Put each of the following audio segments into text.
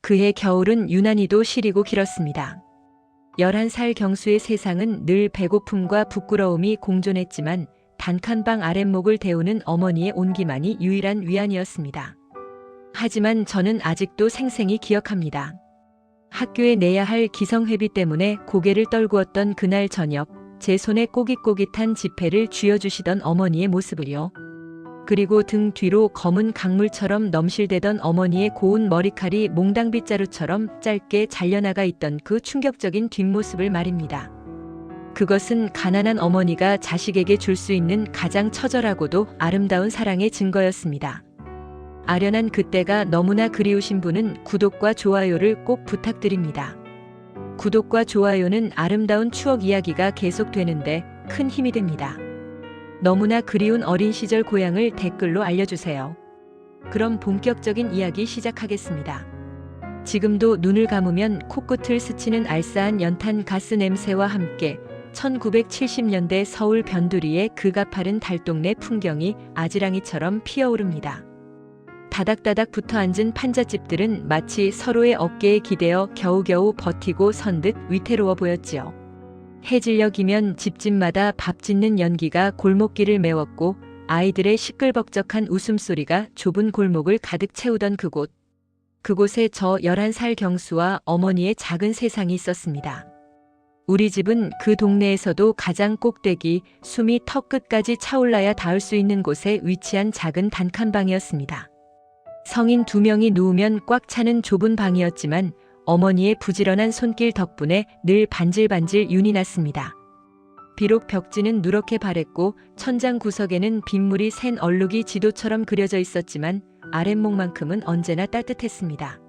그해 겨울은 유난히도 시리고 길었습니다. 11살 경수의 세상은 늘 배고픔과 부끄러움이 공존했지만 단칸방 아랫목을 데우는 어머니의 온기만이 유일한 위안이었습니다. 하지만 저는 아직도 생생히 기억합니다. 학교에 내야 할 기성회비 때문에 고개를 떨구었던 그날 저녁, 제 손에 꼬깃꼬깃한 지폐를 쥐어주시던 어머니의 모습을요. 그리고 등 뒤로 검은 강물처럼 넘실대던 어머니의 고운 머리칼이 몽당빗자루처럼 짧게 잘려나가 있던 그 충격적인 뒷모습을 말입니다. 그것은 가난한 어머니가 자식에게 줄 수 있는 가장 처절하고도 아름다운 사랑의 증거였습니다. 아련한 그때가 너무나 그리우신 분은 구독과 좋아요를 꼭 부탁드립니다. 구독과 좋아요는 아름다운 추억 이야기가 계속되는데 큰 힘이 됩니다. 너무나 그리운 어린 시절 고향을 댓글로 알려주세요. 그럼 본격적인 이야기 시작하겠습니다. 지금도 눈을 감으면 코끝을 스치는 알싸한 연탄 가스 냄새와 함께 1970년대 서울 변두리의 그 가파른 달동네 풍경이 아지랑이처럼 피어오릅니다. 다닥다닥 붙어 앉은 판잣집들은 마치 서로의 어깨에 기대어 겨우겨우 버티고 선 듯 위태로워 보였지요. 해질녘이면 집집마다 밥 짓는 연기가 골목길을 메웠고 아이들의 시끌벅적한 웃음소리가 좁은 골목을 가득 채우던 그곳에 저 11살 경수와 어머니의 작은 세상이 있었습니다. 우리 집은 그 동네에서도 가장 꼭대기, 숨이 턱 끝까지 차올라야 닿을 수 있는 곳에 위치한 작은 단칸방이었습니다. 성인 2명이 누우면 꽉 차는 좁은 방이었지만 어머니의 부지런한 손길 덕분에 늘 반질반질 윤이 났습니다. 비록 벽지는 누렇게 바랬고 천장 구석에는 빗물이 샌 얼룩이 지도처럼 그려져 있었지만 아랫목만큼은 언제나 따뜻했습니다.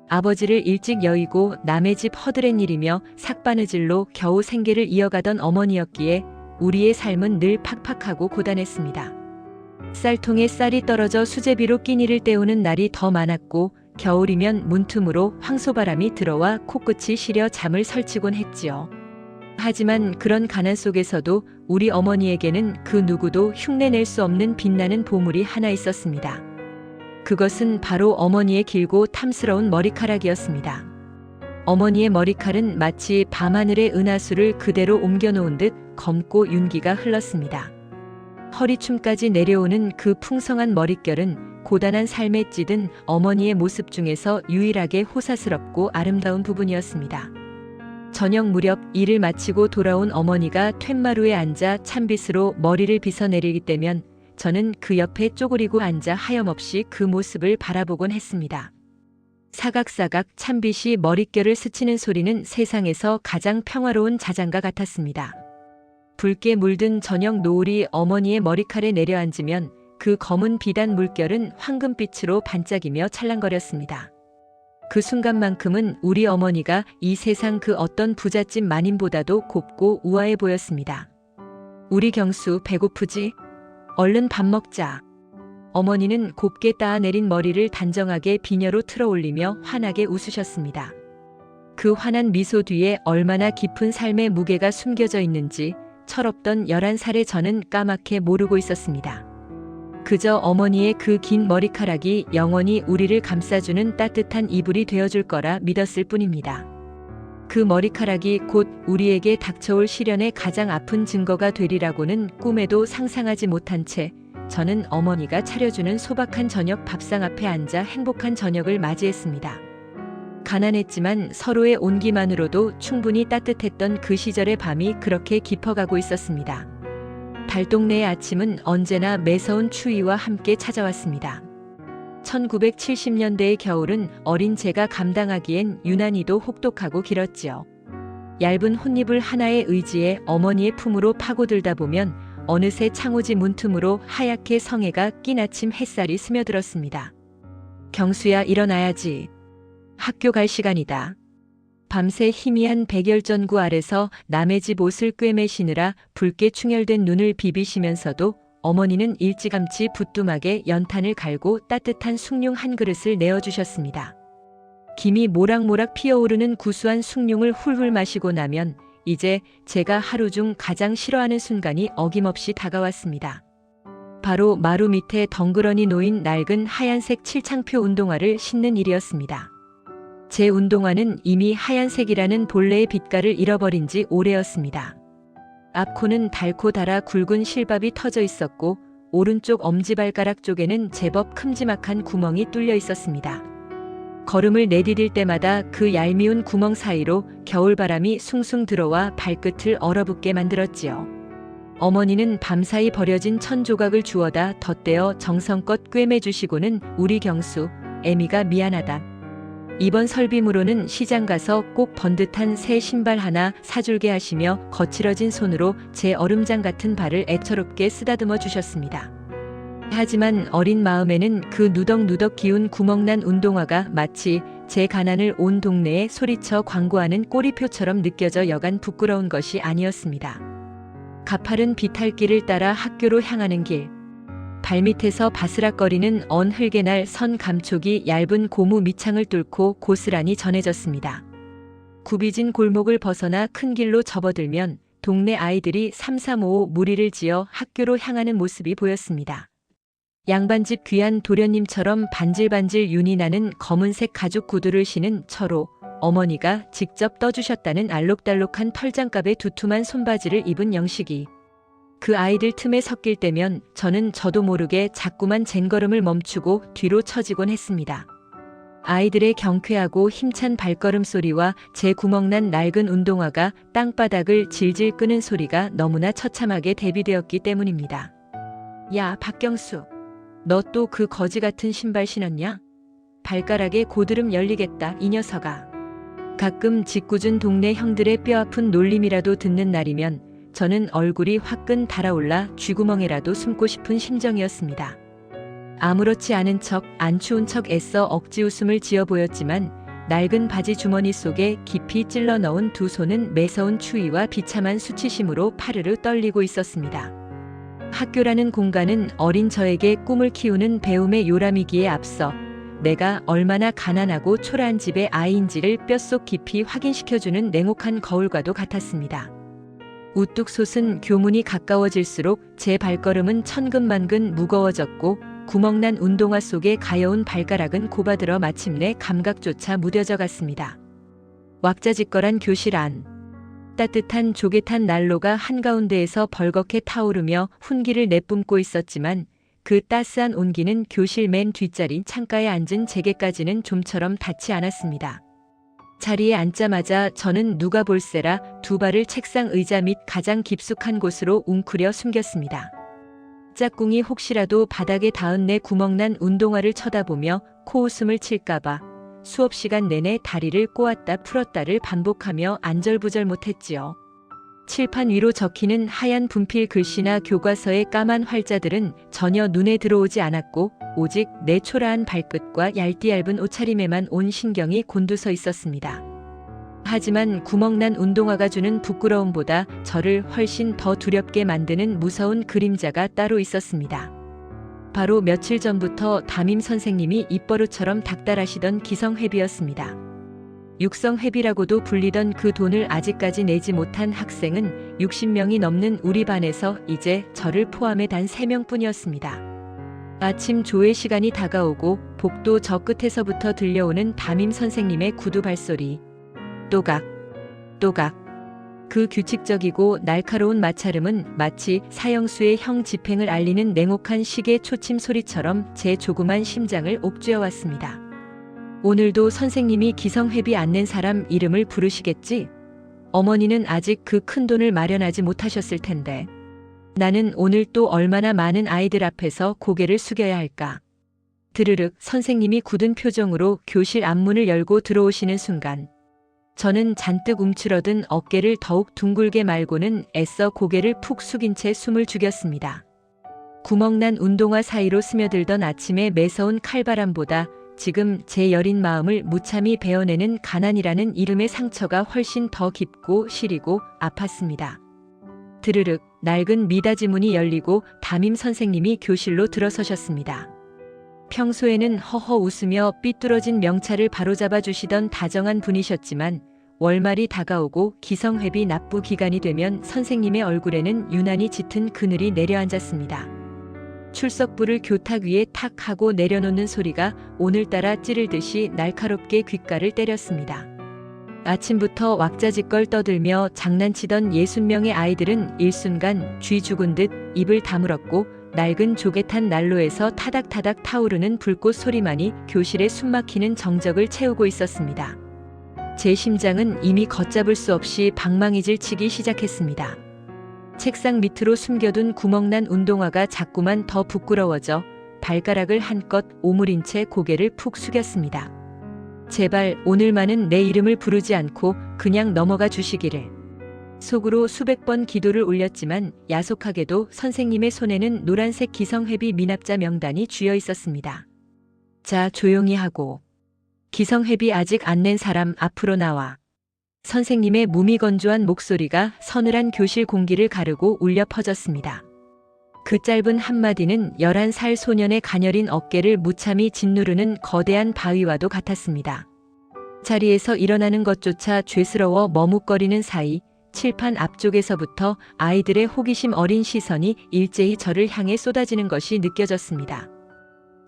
아버지를 일찍 여의고 남의 집 허드렛 일이며 삭바느질로 겨우 생계를 이어가던 어머니였기에 우리의 삶은 늘 팍팍하고 고단했습니다. 쌀통에 쌀이 떨어져 수제비로 끼니를 때우는 날이 더 많았고 겨울이면 문틈으로 황소바람이 들어와 코끝이 시려 잠을 설치곤 했지요. 하지만 그런 가난 속에서도 우리 어머니에게는 그 누구도 흉내낼 수 없는 빛나는 보물이 하나 있었습니다. 그것은 바로 어머니의 길고 탐스러운 머리카락이었습니다. 어머니의 머리칼은 마치 밤하늘의 은하수를 그대로 옮겨놓은 듯 검고 윤기가 흘렀습니다. 허리춤까지 내려오는 그 풍성한 머릿결은 고단한 삶에 찌든 어머니의 모습 중에서 유일하게 호사스럽고 아름다운 부분이었습니다. 저녁 무렵 일을 마치고 돌아온 어머니가 툇마루에 앉아 찬빗으로 머리를 빗어내리기 때면 저는 그 옆에 쪼그리고 앉아 하염없이 그 모습을 바라보곤 했습니다. 사각사각 찬빗이 머릿결을 스치는 소리는 세상에서 가장 평화로운 자장가 같았습니다. 붉게 물든 저녁 노을이 어머니의 머리칼에 내려앉으면 그 검은 비단 물결은 황금빛으로 반짝이며 찰랑거렸습니다. 그 순간만큼은 우리 어머니가 이 세상 그 어떤 부잣집 마님보다도 곱고 우아해 보였습니다. 우리 경수 배고프지? 얼른 밥 먹자. 어머니는 곱게 따내린 머리를 단정하게 비녀로 틀어 올리며 환하게 웃으셨습니다. 그 환한 미소 뒤에 얼마나 깊은 삶의 무게가 숨겨져 있는지 철없던 11살의 저는 까맣게 모르고 있었습니다. 그저 어머니의 그 긴 머리카락이 영원히 우리를 감싸주는 따뜻한 이불이 되어줄 거라 믿었을 뿐입니다. 그 머리카락이 곧 우리에게 닥쳐올 시련의 가장 아픈 증거가 되리라고는 꿈에도 상상하지 못한 채 저는 어머니가 차려주는 소박한 저녁 밥상 앞에 앉아 행복한 저녁을 맞이했습니다. 가난했지만 서로의 온기만으로도 충분히 따뜻했던 그 시절의 밤이 그렇게 깊어가고 있었습니다. 달동네의 아침은 언제나 매서운 추위와 함께 찾아왔습니다. 1970년대의 겨울은 어린 제가 감당하기엔 유난히도 혹독하고 길었지요. 얇은 혼잎을 하나의 의지에 어머니의 품으로 파고들다 보면 어느새 창호지 문틈으로 하얗게 성해가 낀 아침 햇살이 스며들었습니다. 경수야, 일어나야지. 학교 갈 시간이다. 밤새 희미한 백열전구 아래서 남의 집 옷을 꿰매시느라 붉게 충혈된 눈을 비비시면서도 어머니는 일찌감치 부뚜막에 연탄을 갈고 따뜻한 숭늉 한 그릇을 내어주셨습니다. 김이 모락모락 피어오르는 구수한 숭늉을 훌훌 마시고 나면 이제 제가 하루 중 가장 싫어하는 순간이 어김없이 다가왔습니다. 바로 마루 밑에 덩그러니 놓인 낡은 하얀색 칠창표 운동화를 신는 일이었습니다. 제 운동화는 이미 하얀색이라는 본래의 빛깔을 잃어버린 지 오래였습니다. 앞코는 닳고 닳아 굵은 실밥이 터져 있었고 오른쪽 엄지발가락 쪽에는 제법 큼지막한 구멍이 뚫려 있었습니다. 걸음을 내디딜 때마다 그 얄미운 구멍 사이로 겨울바람이 숭숭 들어와 발끝을 얼어붙게 만들었지요. 어머니는 밤사이 버려진 천조각을 주워다 덧대어 정성껏 꿰매주시고는 우리 경수, 애미가 미안하다. 이번 설빔으로는 시장 가서 꼭 번듯한 새 신발 하나 사줄게 하시며 거칠어진 손으로 제 얼음장 같은 발을 애처롭게 쓰다듬어 주셨습니다. 하지만 어린 마음에는 그 누덕누덕 기운 구멍난 운동화가 마치 제 가난을 온 동네에 소리쳐 광고하는 꼬리표처럼 느껴져 여간 부끄러운 것이 아니었습니다. 가파른 비탈길을 따라 학교로 향하는 길. 발밑에서 바스락거리는 언 흙의 날 선 감촉이 얇은 고무 밑창을 뚫고 고스란히 전해졌습니다. 굽이진 골목을 벗어나 큰 길로 접어들면 동네 아이들이 삼삼오오 무리를 지어 학교로 향하는 모습이 보였습니다. 양반집 귀한 도련님처럼 반질반질 윤이 나는 검은색 가죽 구두를 신은 처로 어머니가 직접 떠주셨다는 알록달록한 털장갑의 두툼한 손바지를 입은 영식이. 그 아이들 틈에 섞일 때면 저는 저도 모르게 자꾸만 젠걸음을 멈추고 뒤로 처지곤 했습니다. 아이들의 경쾌하고 힘찬 발걸음 소리와 제 구멍난 낡은 운동화가 땅바닥을 질질 끄는 소리가 너무나 처참하게 대비되었기 때문입니다. 야, 박경수. 너 또 그 거지 같은 신발 신었냐? 발가락에 고드름 열리겠다, 이 녀석아. 가끔 짓궂은 동네 형들의 뼈아픈 놀림이라도 듣는 날이면 저는 얼굴이 화끈 달아올라 쥐구멍에라도 숨고 싶은 심정이었습니다. 아무렇지 않은 척, 안 추운 척 애써 억지 웃음을 지어 보였지만 낡은 바지 주머니 속에 깊이 찔러 넣은 두 손은 매서운 추위와 비참한 수치심으로 파르르 떨리고 있었습니다. 학교라는 공간은 어린 저에게 꿈을 키우는 배움의 요람이기에 앞서 내가 얼마나 가난하고 초라한 집의 아이인지를 뼛속 깊이 확인시켜주는 냉혹한 거울과도 같았습니다. 우뚝 솟은 교문이 가까워질수록 제 발걸음은 천근만근 무거워졌고 구멍난 운동화 속에 가여운 발가락은 곱아들어 마침내 감각조차 무뎌져 갔습니다. 왁자지껄한 교실 안. 따뜻한 조개탄 난로가 한가운데에서 벌겋게 타오르며 훈기를 내뿜고 있었지만 그 따스한 온기는 교실 맨 뒷자리 창가에 앉은 제게까지는 좀처럼 닿지 않았습니다. 자리에 앉자마자 저는 누가 볼세라 두 발을 책상 의자 밑 가장 깊숙한 곳으로 웅크려 숨겼습니다. 짝꿍이 혹시라도 바닥에 닿은 내 구멍난 운동화를 쳐다보며 코웃음을 칠까봐 수업 시간 내내 다리를 꼬았다 풀었다를 반복하며 안절부절 못했지요. 칠판 위로 적히는 하얀 분필 글씨나 교과서의 까만 활자들은 전혀 눈에 들어오지 않았고 오직 내 초라한 발끝과 얇디 얇은 옷차림에만 온 신경이 곤두서 있었습니다. 하지만 구멍난 운동화가 주는 부끄러움보다 저를 훨씬 더 두렵게 만드는 무서운 그림자가 따로 있었습니다. 바로 며칠 전부터 담임 선생님이 입버릇처럼 닥달하시던 기성회비였습니다. 육성회비라고도 불리던 그 돈을 아직까지 내지 못한 학생은 60명이 넘는 우리 반에서 이제 저를 포함해 단 3명뿐이었습니다. 아침 조회 시간이 다가오고 복도 저 끝에서부터 들려오는 담임 선생님의 구두 발소리. 또각, 또각. 그 규칙적이고 날카로운 마찰음은 마치 사형수의 형 집행을 알리는 냉혹한 시계 초침 소리처럼 제 조그만 심장을 옥죄어 왔습니다. 오늘도 선생님이 기성회비 안 낸 사람 이름을 부르시겠지? 어머니는 아직 그 큰 돈을 마련하지 못하셨을 텐데. 나는 오늘 또 얼마나 많은 아이들 앞에서 고개를 숙여야 할까? 드르륵 선생님이 굳은 표정으로 교실 앞문을 열고 들어오시는 순간 저는 잔뜩 움츠러든 어깨를 더욱 둥글게 말고는 애써 고개를 푹 숙인 채 숨을 죽였습니다. 구멍난 운동화 사이로 스며들던 아침의 매서운 칼바람보다 지금 제 여린 마음을 무참히 베어내는 가난이라는 이름의 상처가 훨씬 더 깊고 시리고 아팠습니다. 드르륵 낡은 미닫이 문이 열리고 담임 선생님이 교실로 들어서셨습니다. 평소에는 허허 웃으며 삐뚤어진 명찰을 바로잡아 주시던 다정한 분이셨지만 월말이 다가오고 기성회비 납부 기간이 되면 선생님의 얼굴에는 유난히 짙은 그늘이 내려앉았습니다. 출석부를 교탁 위에 탁 하고 내려놓는 소리가 오늘따라 찌르듯이 날카롭게 귓가를 때렸습니다. 아침부터 왁자지껄 떠들며 장난치던 60명의 아이들은 일순간 쥐 죽은 듯 입을 다물었고 낡은 조개탄 난로에서 타닥타닥 타오르는 불꽃 소리만이 교실에 숨막히는 정적을 채우고 있었습니다. 제 심장은 이미 걷잡을 수 없이 방망이질 치기 시작했습니다. 책상 밑으로 숨겨둔 구멍난 운동화가 자꾸만 더 부끄러워져 발가락을 한껏 오므린 채 고개를 푹 숙였습니다. 제발 오늘만은 내 이름을 부르지 않고 그냥 넘어가 주시기를. 속으로 수백 번 기도를 올렸지만 야속하게도 선생님의 손에는 노란색 기성회비 미납자 명단이 쥐어 있었습니다. 자, 조용히 하고. 기성회비 아직 안 낸 사람 앞으로 나와. 선생님의 무미건조한 목소리가 서늘한 교실 공기를 가르고 울려 퍼졌습니다. 그 짧은 한마디는 11살 소년의 가녀린 어깨를 무참히 짓누르는 거대한 바위와도 같았습니다. 자리에서 일어나는 것조차 죄스러워 머뭇거리는 사이 칠판 앞쪽에서부터 아이들의 호기심 어린 시선이 일제히 저를 향해 쏟아지는 것이 느껴졌습니다.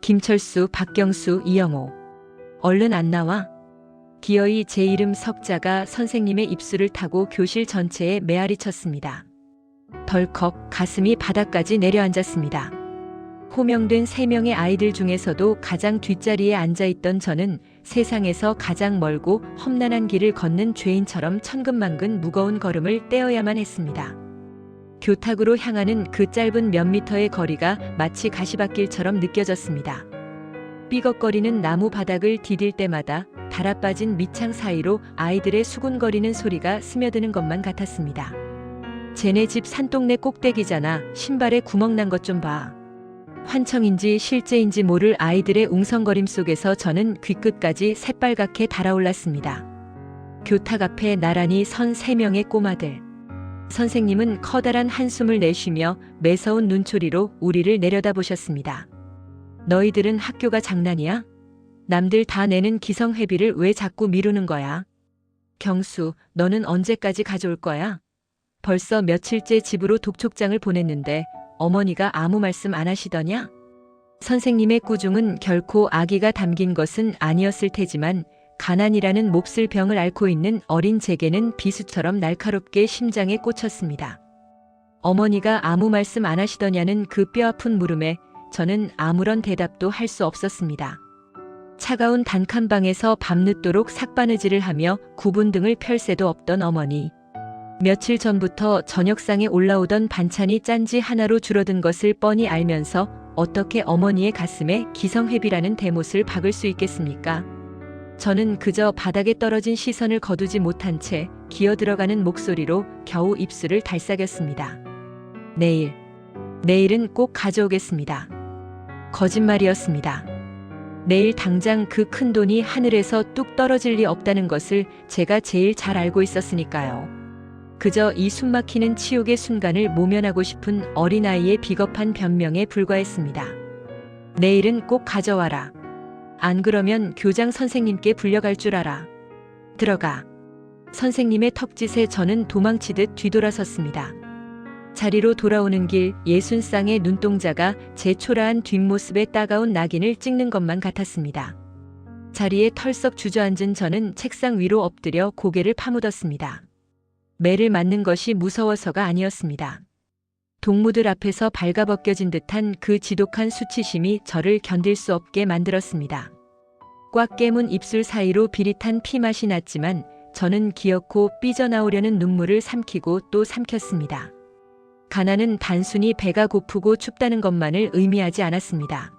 김철수, 박경수, 이영호. 얼른 안 나와? 기어이 제 이름 석자가 선생님의 입술을 타고 교실 전체에 메아리 쳤습니다. 덜컥 가슴이 바닥까지 내려앉았습니다. 호명된 3명의 아이들 중에서도 가장 뒷자리에 앉아있던 저는 세상에서 가장 멀고 험난한 길을 걷는 죄인처럼 천근만근 무거운 걸음을 떼어야만 했습니다. 교탁으로 향하는 그 짧은 몇 미터의 거리가 마치 가시밭길처럼 느껴졌습니다. 삐걱거리는 나무 바닥을 디딜 때마다 달아빠진 밑창 사이로 아이들의 수군거리는 소리가 스며드는 것만 같았습니다. 쟤네 집 산동네 꼭대기잖아. 신발에 구멍 난 것 좀 봐. 환청인지 실제인지 모를 아이들의 웅성거림 속에서 저는 귀끝까지 새빨갛게 달아올랐습니다. 교탁 앞에 나란히 선 3명의 꼬마들. 선생님은 커다란 한숨을 내쉬며 매서운 눈초리로 우리를 내려다보셨습니다. 너희들은 학교가 장난이야? 남들 다 내는 기성회비를 왜 자꾸 미루는 거야? 경수, 너는 언제까지 가져올 거야? 벌써 며칠째 집으로 독촉장을 보냈는데 어머니가 아무 말씀 안 하시더냐? 선생님의 꾸중은 결코 악의가 담긴 것은 아니었을 테지만 가난이라는 몹쓸 병을 앓고 있는 어린 제게는 비수처럼 날카롭게 심장에 꽂혔습니다. 어머니가 아무 말씀 안 하시더냐는 그 뼈아픈 물음에 저는 아무런 대답도 할 수 없었습니다. 차가운 단칸방에서 밤늦도록 삭바느질을 하며 구분 등을 펼 새도 없던 어머니. 며칠 전부터 저녁상에 올라오던 반찬이 짠지 하나로 줄어든 것을 뻔히 알면서 어떻게 어머니의 가슴에 기성회비라는 대못을 박을 수 있겠습니까? 저는 그저 바닥에 떨어진 시선을 거두지 못한 채 기어들어가는 목소리로 겨우 입술을 달싹였습니다. 내일은 꼭 가져오겠습니다. 거짓말이었습니다. 내일 당장 그 큰 돈이 하늘에서 뚝 떨어질 리 없다는 것을 제가 제일 잘 알고 있었으니까요. 그저 이 숨막히는 치욕의 순간을 모면하고 싶은 어린아이의 비겁한 변명에 불과했습니다. 내일은 꼭 가져와라. 안 그러면 교장 선생님께 불려갈 줄 알아. 들어가. 선생님의 턱짓에 저는 도망치듯 뒤돌아섰습니다. 자리로 돌아오는 길 예순쌍의 눈동자가 제 초라한 뒷모습에 따가운 낙인을 찍는 것만 같았습니다. 자리에 털썩 주저앉은 저는 책상 위로 엎드려 고개를 파묻었습니다. 매를 맞는 것이 무서워서가 아니었습니다. 동무들 앞에서 발가벗겨진 듯한 그 지독한 수치심이 저를 견딜 수 없게 만들었습니다. 꽉 깨문 입술 사이로 비릿한 피맛이 났지만 저는 기어코 삐져나오려는 눈물을 삼키고 또 삼켰습니다. 가난은 단순히 배가 고프고 춥다는 것만을 의미하지 않았습니다.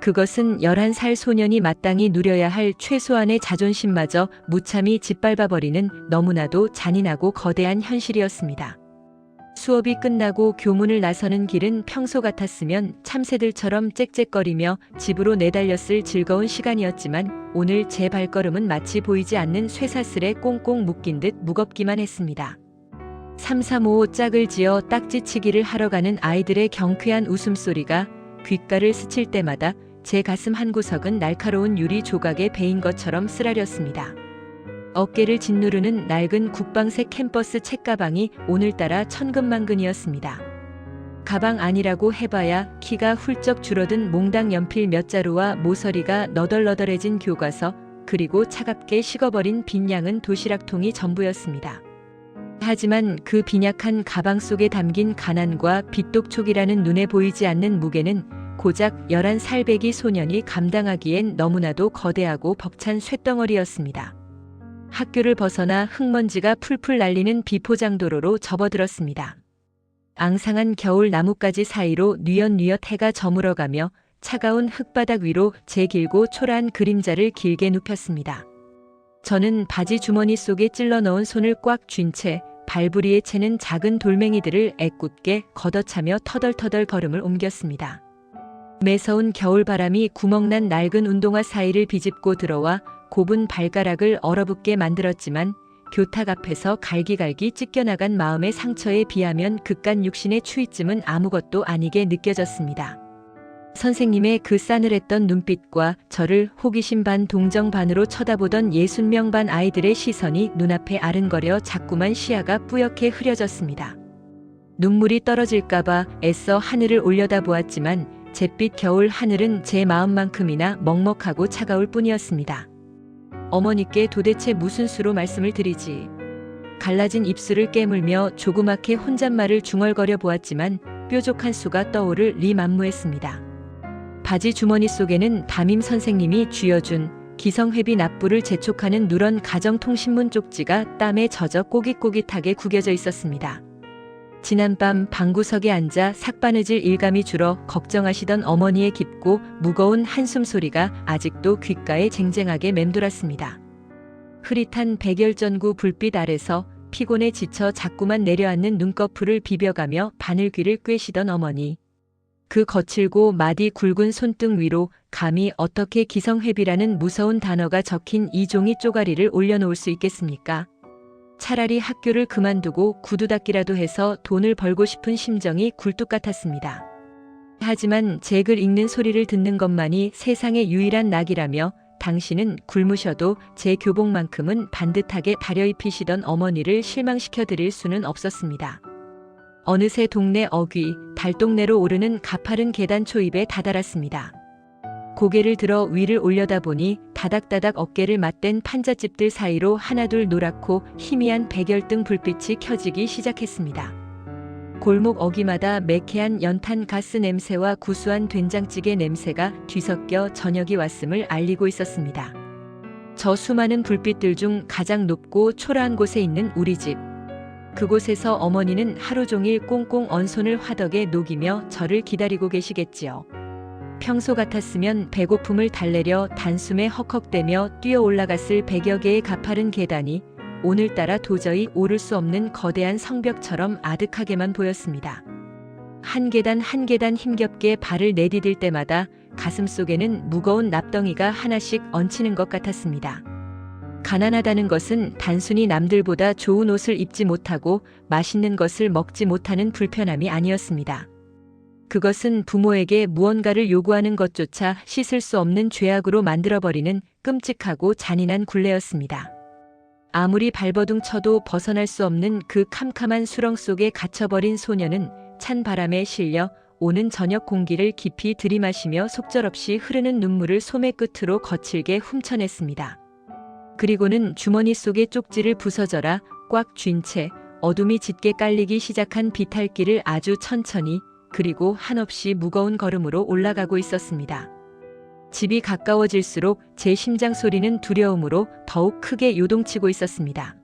그것은 11살 소년이 마땅히 누려야 할 최소한의 자존심마저 무참히 짓밟아버리는 너무나도 잔인하고 거대한 현실이었습니다. 수업이 끝나고 교문을 나서는 길은 평소 같았으면 참새들처럼 짹짹거리며 집으로 내달렸을 즐거운 시간이었지만 오늘 제 발걸음은 마치 보이지 않는 쇠사슬에 꽁꽁 묶인 듯 무겁기만 했습니다. 335 짝을 지어 딱지치기를 하러 가는 아이들의 경쾌한 웃음소리가 귓가를 스칠 때마다 제 가슴 한구석은 날카로운 유리 조각에 베인 것처럼 쓰라렸습니다. 어깨를 짓누르는 낡은 국방색 캠퍼스 책가방이 오늘따라 천근만근이었습니다. 가방 아니라고 해봐야 키가 훌쩍 줄어든 몽당 연필 몇 자루와 모서리가 너덜너덜해진 교과서, 그리고 차갑게 식어버린 빈 양은 도시락통이 전부였습니다. 하지만 그 빈약한 가방 속에 담긴 가난과 빚독촉이라는 눈에 보이지 않는 무게는 고작 11살 배기 소년이 감당하기엔 너무나도 거대하고 벅찬 쇳덩어리였습니다. 학교를 벗어나 흙먼지가 풀풀 날리는 비포장도로로 접어들었습니다. 앙상한 겨울 나뭇가지 사이로 뉘엿뉘엿 해가 저물어가며 차가운 흙바닥 위로 제 길고 초라한 그림자를 길게 눕혔습니다. 저는 바지 주머니 속에 찔러 넣은 손을 꽉 쥔 채 발부리에 채는 작은 돌멩이들을 애꿎게 걷어차며 터덜터덜 걸음을 옮겼습니다. 매서운 겨울바람이 구멍난 낡은 운동화 사이를 비집고 들어와 곱은 발가락을 얼어붙게 만들었지만 교탁 앞에서 갈기갈기 찢겨나간 마음의 상처에 비하면 그깟 육신의 추위쯤은 아무것도 아니게 느껴졌습니다. 선생님의 그 싸늘했던 눈빛과 저를 호기심 반 동정 반으로 쳐다보던 60명 반 아이들의 시선이 눈앞에 아른거려 자꾸만 시야가 뿌옇게 흐려졌습니다. 눈물이 떨어질까봐 애써 하늘을 올려다보았지만 잿빛 겨울 하늘은 제 마음만큼이나 먹먹하고 차가울 뿐이었습니다. 어머니께 도대체 무슨 수로 말씀을 드리지? 갈라진 입술을 깨물며 조그맣게 혼잣말을 중얼거려 보았지만 뾰족한 수가 떠오를 리 만무했습니다. 바지 주머니 속에는 담임 선생님이 쥐어준 기성회비 납부를 재촉하는 누런 가정통신문 쪽지가 땀에 젖어 꼬깃꼬깃하게 구겨져 있었습니다. 지난밤 방구석에 앉아 삭바느질 일감이 줄어 걱정하시던 어머니의 깊고 무거운 한숨 소리가 아직도 귓가에 쟁쟁하게 맴돌았습니다. 흐릿한 백열전구 불빛 아래서 피곤에 지쳐 자꾸만 내려앉는 눈꺼풀을 비벼가며 바늘귀를 꿰시던 어머니. 그 거칠고 마디 굵은 손등 위로 감히 어떻게 기성회비라는 무서운 단어가 적힌 이 종이 쪼가리를 올려놓을 수 있겠습니까? 차라리 학교를 그만두고 구두 닦기라도 해서 돈을 벌고 싶은 심정이 굴뚝 같았습니다. 하지만 제 글 읽는 소리를 듣는 것만이 세상의 유일한 낙이라며 당신은 굶으셔도 제 교복만큼은 반듯하게 다려입히시던 어머니를 실망시켜 드릴 수는 없었습니다. 어느새 동네 어귀, 달동네로 오르는 가파른 계단 초입에 다다랐습니다. 고개를 들어 위를 올려다보니 다닥다닥 어깨를 맞댄 판잣집들 사이로 하나둘 노랗고 희미한 백열등 불빛이 켜지기 시작했습니다. 골목 어귀마다 매캐한 연탄 가스 냄새와 구수한 된장찌개 냄새가 뒤섞여 저녁이 왔음을 알리고 있었습니다. 저 수많은 불빛들 중 가장 높고 초라한 곳에 있는 우리 집. 그곳에서 어머니는 하루 종일 꽁꽁 언 손을 화덕에 녹이며 저를 기다리고 계시겠지요. 평소 같았으면 배고픔을 달래려 단숨에 헉헉대며 뛰어 올라갔을 100여 개의 가파른 계단이 오늘따라 도저히 오를 수 없는 거대한 성벽처럼 아득하게만 보였습니다. 한 계단 한 계단 힘겹게 발을 내디딜 때마다 가슴속에는 무거운 납덩이가 하나씩 얹히는 것 같았습니다. 가난하다는 것은 단순히 남들보다 좋은 옷을 입지 못하고 맛있는 것을 먹지 못하는 불편함이 아니었습니다. 그것은 부모에게 무언가를 요구하는 것조차 씻을 수 없는 죄악으로 만들어버리는 끔찍하고 잔인한 굴레였습니다. 아무리 발버둥 쳐도 벗어날 수 없는 그 캄캄한 수렁 속에 갇혀버린 소녀는 찬 바람에 실려 오는 저녁 공기를 깊이 들이마시며 속절없이 흐르는 눈물을 소매 끝으로 거칠게 훔쳐냈습니다. 그리고는 주머니 속의 쪽지를 부서져라 꽉 쥔 채 어둠이 짙게 깔리기 시작한 비탈길을 아주 천천히 그리고 한없이 무거운 걸음으로 올라가고 있었습니다. 집이 가까워질수록 제 심장 소리는 두려움으로 더욱 크게 요동치고 있었습니다.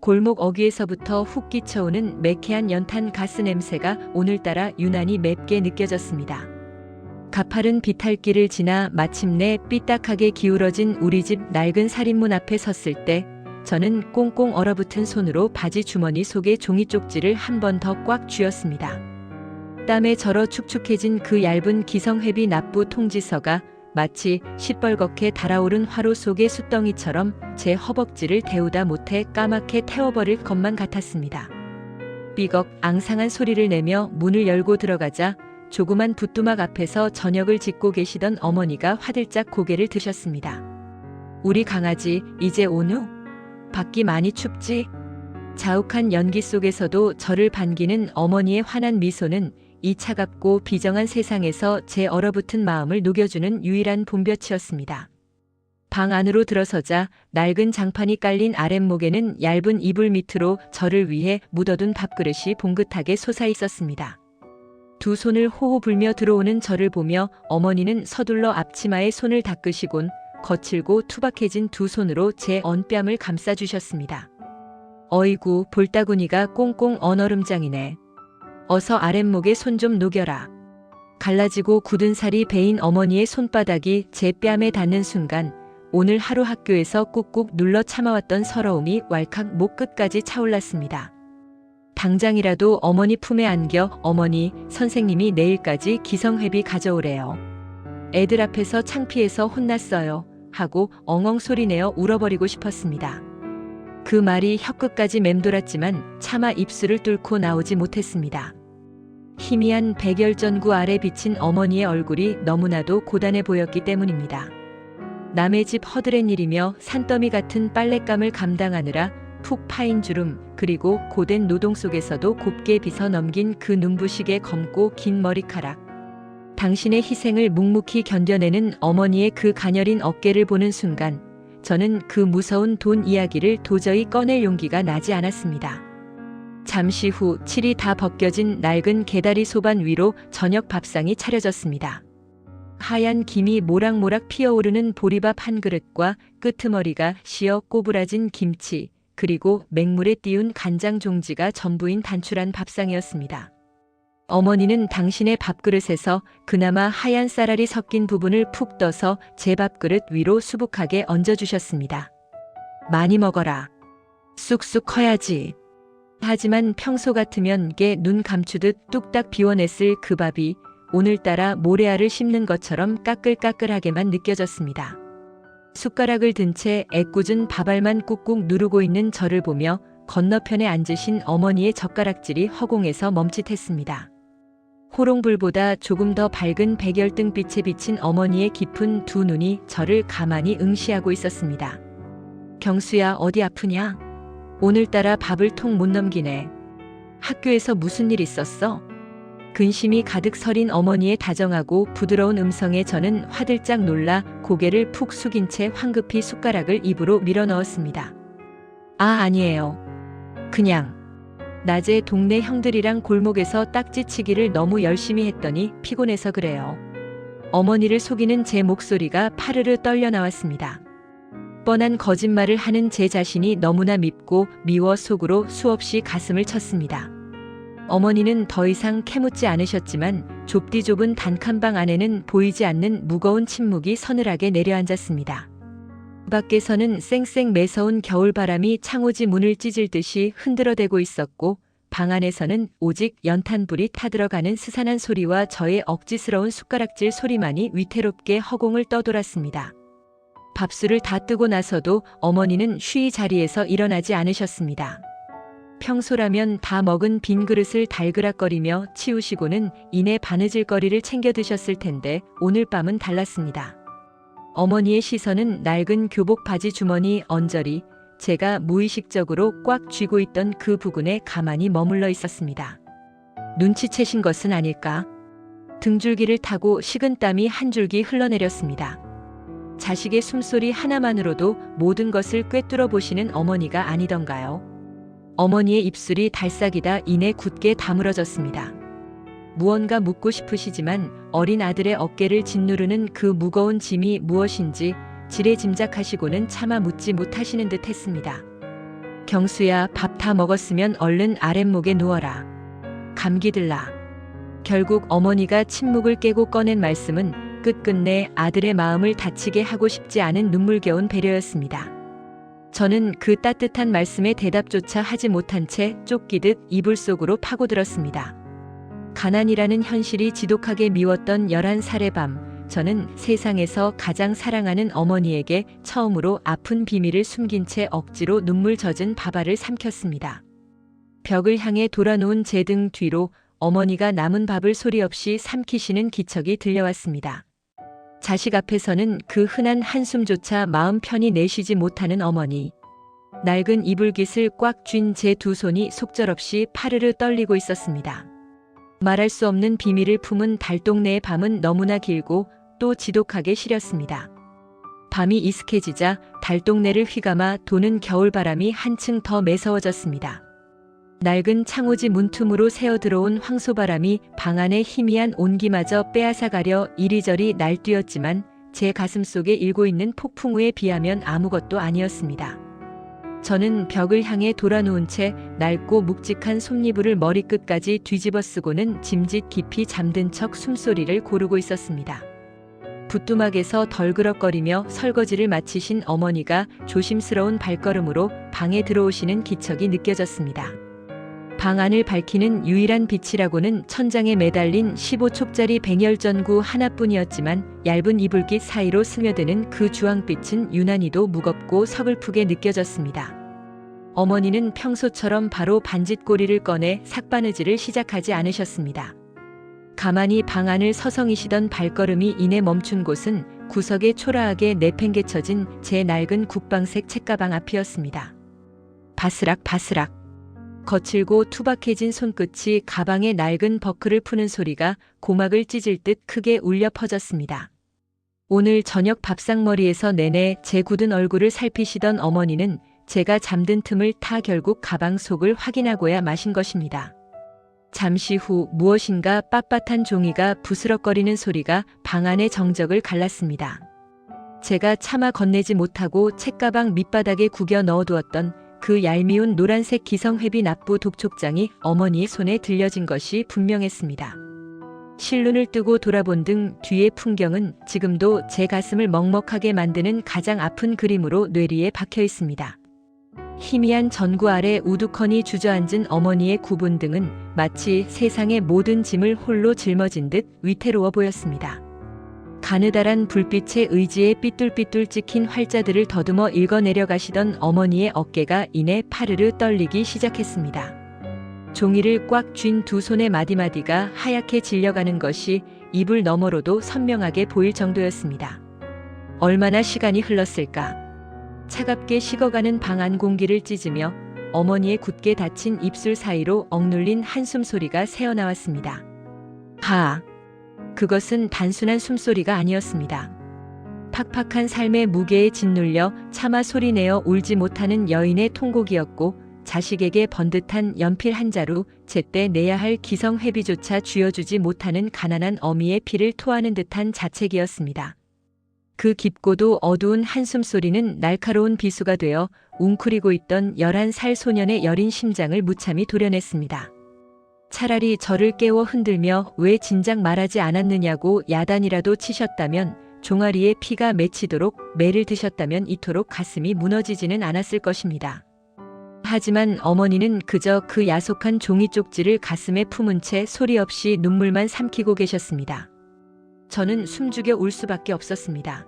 골목 어귀에서부터 훅 끼쳐오는 매캐한 연탄 가스 냄새가 오늘따라 유난히 맵게 느껴졌습니다. 가파른 비탈길을 지나 마침내 삐딱하게 기울어진 우리 집 낡은 살인문 앞에 섰을 때 저는 꽁꽁 얼어붙은 손으로 바지 주머니 속의 종이 쪽지를 한 번 더 꽉 쥐었습니다. 땀에 절어 축축해진 그 얇은 기성회비 납부 통지서가 마치 시뻘겋게 달아오른 화로 속의 숫덩이처럼 제 허벅지를 데우다 못해 까맣게 태워버릴 것만 같았습니다. 삐걱 앙상한 소리를 내며 문을 열고 들어가자 조그만 부뚜막 앞에서 저녁을 짓고 계시던 어머니가 화들짝 고개를 드셨습니다. 우리 강아지 이제 오누? 밖이 많이 춥지? 자욱한 연기 속에서도 저를 반기는 어머니의 환한 미소는 이 차갑고 비정한 세상에서 제 얼어붙은 마음을 녹여주는 유일한 봄볕이었습니다. 방 안으로 들어서자 낡은 장판이 깔린 아랫목에는 얇은 이불 밑으로 저를 위해 묻어둔 밥그릇이 봉긋하게 솟아 있었습니다. 두 손을 호호 불며 들어오는 저를 보며 어머니는 서둘러 앞치마에 손을 닦으시곤 거칠고 투박해진 두 손으로 제 언뺨을 감싸주셨습니다. 어이구, 볼따구니가 꽁꽁 언얼음장이네. 어서 아랫목에 손 좀 녹여라. 갈라지고 굳은 살이 베인 어머니의 손바닥이 제 뺨에 닿는 순간 오늘 하루 학교에서 꾹꾹 눌러 참아왔던 서러움이 왈칵 목 끝까지 차올랐습니다. 당장이라도 어머니 품에 안겨 어머니, 선생님이 내일까지 기성회비 가져오래요. 애들 앞에서 창피해서 혼났어요. 하고 엉엉 소리내어 울어버리고 싶었습니다. 그 말이 혀끝까지 맴돌았지만 차마 입술을 뚫고 나오지 못했습니다. 희미한 백열전구 아래 비친 어머니의 얼굴이 너무나도 고단해 보였기 때문입니다. 남의 집 허드렛 일이며 산더미 같은 빨랫감을 감당하느라 푹 파인 주름 그리고 고된 노동 속에서도 곱게 빗어 넘긴 그 눈부시게 검고 긴 머리카락. 당신의 희생을 묵묵히 견뎌내는 어머니의 그 가녀린 어깨를 보는 순간 저는 그 무서운 돈 이야기를 도저히 꺼낼 용기가 나지 않았습니다. 잠시 후 칠이 다 벗겨진 낡은 개다리 소반 위로 저녁 밥상이 차려졌습니다. 하얀 김이 모락모락 피어오르는 보리밥 한 그릇과 끄트머리가 시어 꼬부라진 김치 그리고 맹물에 띄운 간장 종지가 전부인 단출한 밥상이었습니다. 어머니는 당신의 밥그릇에서 그나마 하얀 쌀알이 섞인 부분을 푹 떠서 제 밥그릇 위로 수북하게 얹어주셨습니다. 많이 먹어라. 쑥쑥 커야지. 하지만 평소 같으면 게 눈 감추듯 뚝딱 비워냈을 그 밥이 오늘따라 모래알을 씹는 것처럼 까끌까끌하게만 느껴졌습니다. 숟가락을 든 채 애꿎은 밥알만 꾹꾹 누르고 있는 저를 보며 건너편에 앉으신 어머니의 젓가락질이 허공에서 멈칫했습니다. 호롱불보다 조금 더 밝은 백열등빛에 비친 어머니의 깊은 두 눈이 저를 가만히 응시하고 있었습니다. 경수야, 어디 아프냐? 오늘따라 밥을 통 못 넘기네. 학교에서 무슨 일 있었어? 근심이 가득 서린 어머니의 다정하고 부드러운 음성에 저는 화들짝 놀라 고개를 푹 숙인 채 황급히 숟가락을 입으로 밀어 넣었습니다. 아, 아니에요. 그냥 낮에 동네 형들이랑 골목에서 딱지치기를 너무 열심히 했더니 피곤해서 그래요. 어머니를 속이는 제 목소리가 파르르 떨려 나왔습니다. 뻔한 거짓말을 하는 제 자신이 너무나 밉고 미워 속으로 수없이 가슴을 쳤습니다. 어머니는 더 이상 캐묻지 않으셨지만 좁디 좁은 단칸방 안에는 보이지 않는 무거운 침묵이 서늘하게 내려앉았습니다. 밖에서는 쌩쌩 매서운 겨울바람이 창호지 문을 찢을 듯이 흔들어대고 있었고 방 안에서는 오직 연탄불이 타들어가는 스산한 소리와 저의 억지스러운 숟가락질 소리만이 위태롭게 허공을 떠돌았습니다. 밥술을 다 뜨고 나서도 어머니는 쉬이 자리에서 일어나지 않으셨습니다. 평소라면 다 먹은 빈 그릇을 달그락거리며 치우시고는 이내 바느질거리를 챙겨 드셨을 텐데 오늘 밤은 달랐습니다. 어머니의 시선은 낡은 교복 바지 주머니 언저리, 제가 무의식적으로 꽉 쥐고 있던 그 부근에 가만히 머물러 있었습니다. 눈치채신 것은 아닐까? 등줄기를 타고 식은 땀이 한 줄기 흘러내렸습니다. 자식의 숨소리 하나만으로도 모든 것을 꿰뚫어 보시는 어머니가 아니던가요? 어머니의 입술이 달싹이다 이내 굳게 다물어졌습니다. 무언가 묻고 싶으시지만 어린 아들의 어깨를 짓누르는 그 무거운 짐이 무엇인지 지레짐작하시고는 차마 묻지 못하시는 듯 했습니다. 경수야, 밥 다 먹었으면 얼른 아랫목에 누워라. 감기 들라. 결국 어머니가 침묵을 깨고 꺼낸 말씀은 끝끝내 아들의 마음을 다치게 하고 싶지 않은 눈물겨운 배려였습니다. 저는 그 따뜻한 말씀에 대답조차 하지 못한 채 쫓기듯 이불 속으로 파고들었습니다. 가난이라는 현실이 지독하게 미웠던 11살의 밤, 저는 세상에서 가장 사랑하는 어머니에게 처음으로 아픈 비밀을 숨긴 채 억지로 눈물 젖은 밥알을 삼켰습니다. 벽을 향해 돌아놓은 제 등 뒤로 어머니가 남은 밥을 소리 없이 삼키시는 기척이 들려왔습니다. 자식 앞에서는 그 흔한 한숨조차 마음 편히 내쉬지 못하는 어머니. 낡은 이불깃을 꽉 쥔 제 두 손이 속절없이 파르르 떨리고 있었습니다. 말할 수 없는 비밀을 품은 달동네의 밤은 너무나 길고 또 지독하게 시렸습니다. 밤이 이슥해지자 달동네를 휘감아 도는 겨울바람이 한층 더 매서워졌습니다. 낡은 창호지 문틈으로 새어들어온 황소바람이 방 안의 희미한 온기마저 빼앗아가려 이리저리 날뛰었지만 제 가슴속에 일고 있는 폭풍우에 비하면 아무것도 아니었습니다. 저는 벽을 향해 돌아누운 채 낡고 묵직한 솜니부를 머리끝까지 뒤집어 쓰고는 짐짓 깊이 잠든 척 숨소리를 고르고 있었습니다. 부뚜막에서 덜그럭거리며 설거지를 마치신 어머니가 조심스러운 발걸음으로 방에 들어오시는 기척이 느껴졌습니다. 방 안을 밝히는 유일한 빛이라고는 천장에 매달린 15촉짜리 백열전구 하나뿐이었지만 얇은 이불깃 사이로 스며드는 그 주황빛은 유난히도 무겁고 서글프게 느껴졌습니다. 어머니는 평소처럼 바로 반짓고리를 꺼내 삭바느질을 시작하지 않으셨습니다. 가만히 방 안을 서성이시던 발걸음이 이내 멈춘 곳은 구석에 초라하게 내팽개쳐진 제 낡은 국방색 책가방 앞이었습니다. 바스락바스락. 거칠고 투박해진 손끝이 가방의 낡은 버클을 푸는 소리가 고막을 찢을 듯 크게 울려 퍼졌습니다. 오늘 저녁 밥상머리에서 내내 제 굳은 얼굴을 살피시던 어머니는 제가 잠든 틈을 타 결국 가방 속을 확인하고야 마신 것입니다. 잠시 후 무엇인가 빳빳한 종이가 부스럭거리는 소리가 방 안의 정적을 갈랐습니다. 제가 차마 건네지 못하고 책가방 밑바닥에 구겨 넣어두었던 그 얄미운 노란색 기성회비 납부 독촉장이 어머니의 손에 들려진 것이 분명했습니다. 실눈을 뜨고 돌아본 등 뒤의 풍경은 지금도 제 가슴을 먹먹하게 만드는 가장 아픈 그림으로 뇌리에 박혀 있습니다. 희미한 전구 아래 우두커니 주저앉은 어머니의 굽은 등은 마치 세상의 모든 짐을 홀로 짊어진 듯 위태로워 보였습니다. 가느다란 불빛의 의지에 삐뚤삐뚤 찍힌 활자들을 더듬어 읽어내려가시던 어머니의 어깨가 이내 파르르 떨리기 시작했습니다. 종이를 꽉 쥔 두 손의 마디마디가 하얗게 질려가는 것이 이불 너머로도 선명하게 보일 정도였습니다. 얼마나 시간이 흘렀을까? 차갑게 식어가는 방 안 공기를 찢으며 어머니의 굳게 닫힌 입술 사이로 억눌린 한숨 소리가 새어나왔습니다. 하! 그것은 단순한 숨소리가 아니었습니다. 팍팍한 삶의 무게에 짓눌려 차마 소리내어 울지 못하는 여인의 통곡이었고 자식에게 번듯한 연필 한 자루 제때 내야 할 기성회비조차 쥐어주지 못하는 가난한 어미의 피를 토하는 듯한 자책이었습니다. 그 깊고도 어두운 한숨소리는 날카로운 비수가 되어 웅크리고 있던 11살 소년의 여린 심장을 무참히 도려냈습니다. 차라리 저를 깨워 흔들며 왜 진작 말하지 않았느냐고 야단이라도 치셨다면, 종아리에 피가 맺히도록 매를 드셨다면 이토록 가슴이 무너지지는 않았을 것입니다. 하지만 어머니는 그저 그 야속한 종이 쪽지를 가슴에 품은 채 소리 없이 눈물만 삼키고 계셨습니다. 저는 숨죽여 울 수밖에 없었습니다.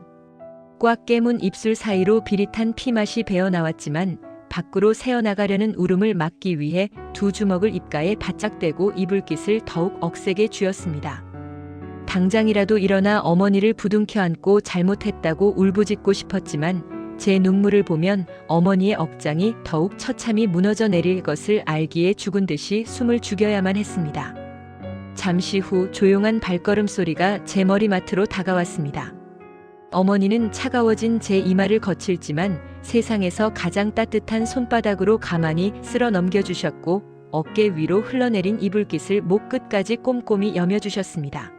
꽉 깨문 입술 사이로 비릿한 피맛이 배어나왔지만 밖으로 새어나가려는 울음을 막기 위해 두 주먹을 입가에 바짝 대고 이불깃을 더욱 억세게 쥐었습니다. 당장이라도 일어나 어머니를 부둥켜 안고 잘못했다고 울부짖고 싶었지만 제 눈물을 보면 어머니의 억장이 더욱 처참히 무너져 내릴 것을 알기에 죽은 듯이 숨을 죽여야만 했습니다. 잠시 후 조용한 발걸음 소리가 제 머리맡으로 다가왔습니다. 어머니는 차가워진 제 이마를 거칠지만 세상에서 가장 따뜻한 손바닥으로 가만히 쓸어 넘겨주셨고 어깨 위로 흘러내린 이불깃을 목 끝까지 꼼꼼히 여며주셨습니다.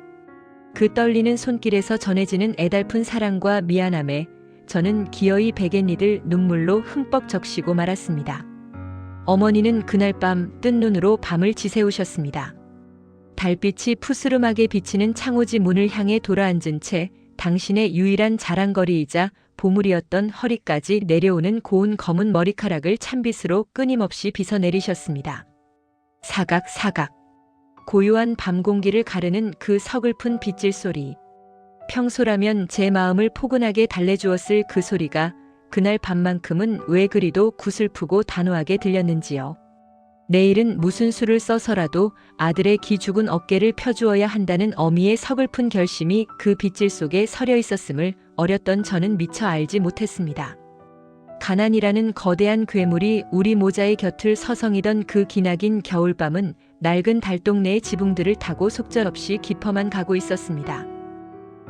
그 떨리는 손길에서 전해지는 애달픈 사랑과 미안함에 저는 기어이 베갯니들 눈물로 흠뻑 적시고 말았습니다. 어머니는 그날 밤 뜬 눈으로 밤을 지새우셨습니다. 달빛이 푸스름하게 비치는 창호지 문을 향해 돌아앉은 채 당신의 유일한 자랑거리이자 보물이었던 허리까지 내려오는 고운 검은 머리카락을 찬빗으로 끊임없이 빗어내리셨습니다. 사각사각. 고요한 밤 공기를 가르는 그 서글픈 빗질 소리. 평소라면 제 마음을 포근하게 달래주었을 그 소리가 그날 밤만큼은 왜 그리도 구슬프고 단호하게 들렸는지요. 내일은 무슨 수를 써서라도 아들의 기죽은 어깨를 펴주어야 한다는 어미의 서글픈 결심이 그 빗질 속에 서려 있었음을 어렸던 저는 미처 알지 못했습니다. 가난이라는 거대한 괴물이 우리 모자의 곁을 서성이던 그 기나긴 겨울밤은 낡은 달동네의 지붕들을 타고 속절없이 깊어만 가고 있었습니다.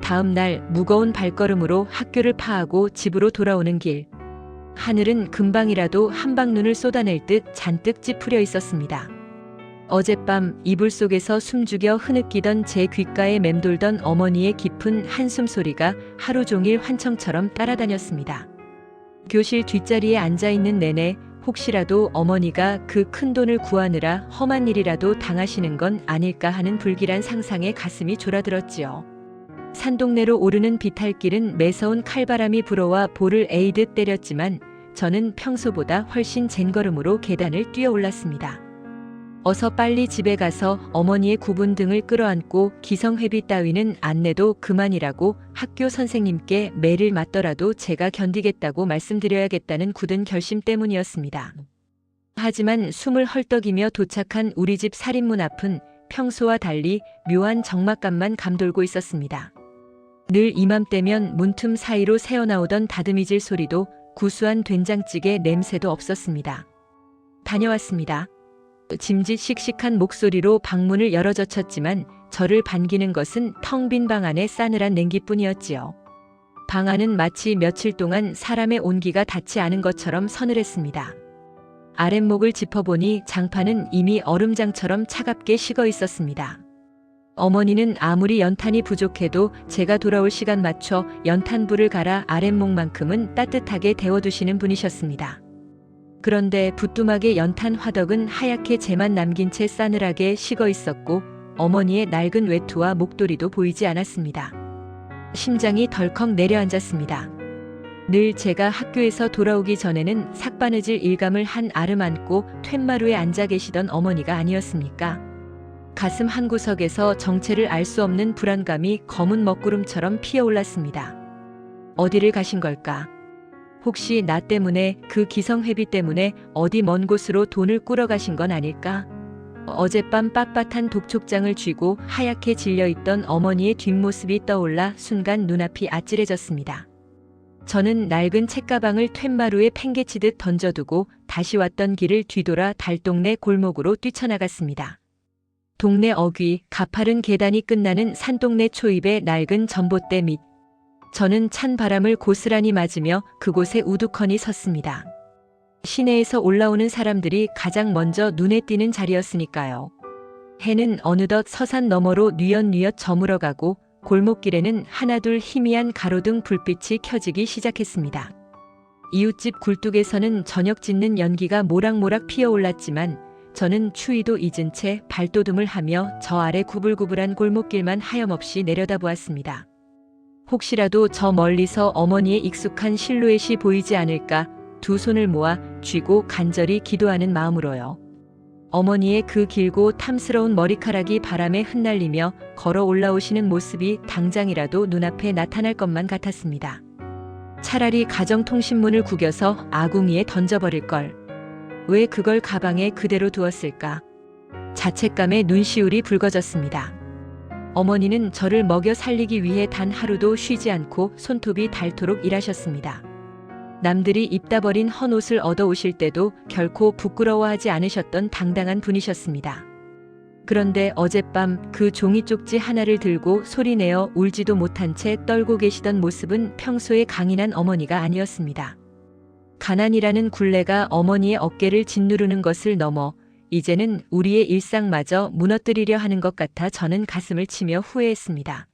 다음 날 무거운 발걸음으로 학교를 파하고 집으로 돌아오는 길. 하늘은 금방이라도 한방눈을 쏟아낼 듯 잔뜩 찌푸려 있었습니다. 어젯밤 이불 속에서 숨죽여 흐느끼던 제 귓가에 맴돌던 어머니의 깊은 한숨 소리가 하루 종일 환청처럼 따라다녔습니다. 교실 뒷자리에 앉아있는 내내 혹시라도 어머니가 그 큰 돈을 구하느라 험한 일이라도 당하시는 건 아닐까 하는 불길한 상상에 가슴이 졸아들었지요. 산동네로 오르는 비탈길은 매서운 칼바람이 불어와 볼을 에이듯 때렸지만 저는 평소보다 훨씬 젠걸음으로 계단을 뛰어 올랐습니다. 어서 빨리 집에 가서 어머니의 굽은 등을 끌어안고 기성회비 따위는 안 내도 그만이라고 학교 선생님께 매를 맞더라도 제가 견디겠다고 말씀드려야겠다는 굳은 결심 때문이었습니다. 하지만 숨을 헐떡이며 도착한 우리 집 살인문 앞은 평소와 달리 묘한 적막감만 감돌고 있었습니다. 늘 이맘때면 문틈 사이로 새어나오던 다듬이질 소리도 구수한 된장찌개 냄새도 없었습니다. 다녀왔습니다. 짐짓 씩씩한 목소리로 방문을 열어젖혔지만 저를 반기는 것은 텅 빈 방 안의 싸늘한 냉기뿐이었지요. 방 안은 마치 며칠 동안 사람의 온기가 닿지 않은 것처럼 서늘했습니다. 아랫목을 짚어보니 장판은 이미 얼음장처럼 차갑게 식어 있었습니다. 어머니는 아무리 연탄이 부족해도 제가 돌아올 시간 맞춰 연탄불을 갈아 아랫목만큼은 따뜻하게 데워두시는 분이셨습니다. 그런데 부뚜막의 연탄 화덕은 하얗게 재만 남긴 채 싸늘하게 식어 있었고 어머니의 낡은 외투와 목도리도 보이지 않았습니다. 심장이 덜컥 내려앉았습니다. 늘 제가 학교에서 돌아오기 전에는 삭바느질 일감을 한 아름 안고 툇마루에 앉아 계시던 어머니가 아니었습니까? 가슴 한구석에서 정체를 알 수 없는 불안감이 검은 먹구름처럼 피어올랐습니다. 어디를 가신 걸까? 혹시 나 때문에 그 기성회비 때문에 어디 먼 곳으로 돈을 꾸러 가신 건 아닐까? 어젯밤 빳빳한 독촉장을 쥐고 하얗게 질려있던 어머니의 뒷모습이 떠올라 순간 눈앞이 아찔해졌습니다. 저는 낡은 책가방을 툇마루에 팽개치듯 던져두고 다시 왔던 길을 뒤돌아 달동네 골목으로 뛰쳐나갔습니다. 동네 어귀, 가파른 계단이 끝나는 산동네 초입의 낡은 전봇대 밑. 저는 찬 바람을 고스란히 맞으며 그곳에 우두커니 섰습니다. 시내에서 올라오는 사람들이 가장 먼저 눈에 띄는 자리였으니까요. 해는 어느덧 서산 너머로 뉘엿뉘엿 저물어가고 골목길에는 하나둘 희미한 가로등 불빛이 켜지기 시작했습니다. 이웃집 굴뚝에서는 저녁 짓는 연기가 모락모락 피어올랐지만 저는 추위도 잊은 채 발돋움을 하며 저 아래 구불구불한 골목길만 하염없이 내려다보았습니다. 혹시라도 저 멀리서 어머니의 익숙한 실루엣이 보이지 않을까 두 손을 모아 쥐고 간절히 기도하는 마음으로요. 어머니의 그 길고 탐스러운 머리카락이 바람에 흩날리며 걸어 올라오시는 모습이 당장이라도 눈앞에 나타날 것만 같았습니다. 차라리 가정통신문을 구겨서 아궁이에 던져버릴 걸. 왜 그걸 가방에 그대로 두었을까? 자책감에 눈시울이 붉어졌습니다. 어머니는 저를 먹여 살리기 위해 단 하루도 쉬지 않고 손톱이 닳도록 일하셨습니다. 남들이 입다 버린 헌옷을 얻어 오실 때도 결코 부끄러워하지 않으셨던 당당한 분이셨습니다. 그런데 어젯밤 그 종이 쪽지 하나를 들고 소리내어 울지도 못한 채 떨고 계시던 모습은 평소에 강인한 어머니가 아니었습니다. 가난이라는 굴레가 어머니의 어깨를 짓누르는 것을 넘어 이제는 우리의 일상마저 무너뜨리려 하는 것 같아 저는 가슴을 치며 후회했습니다.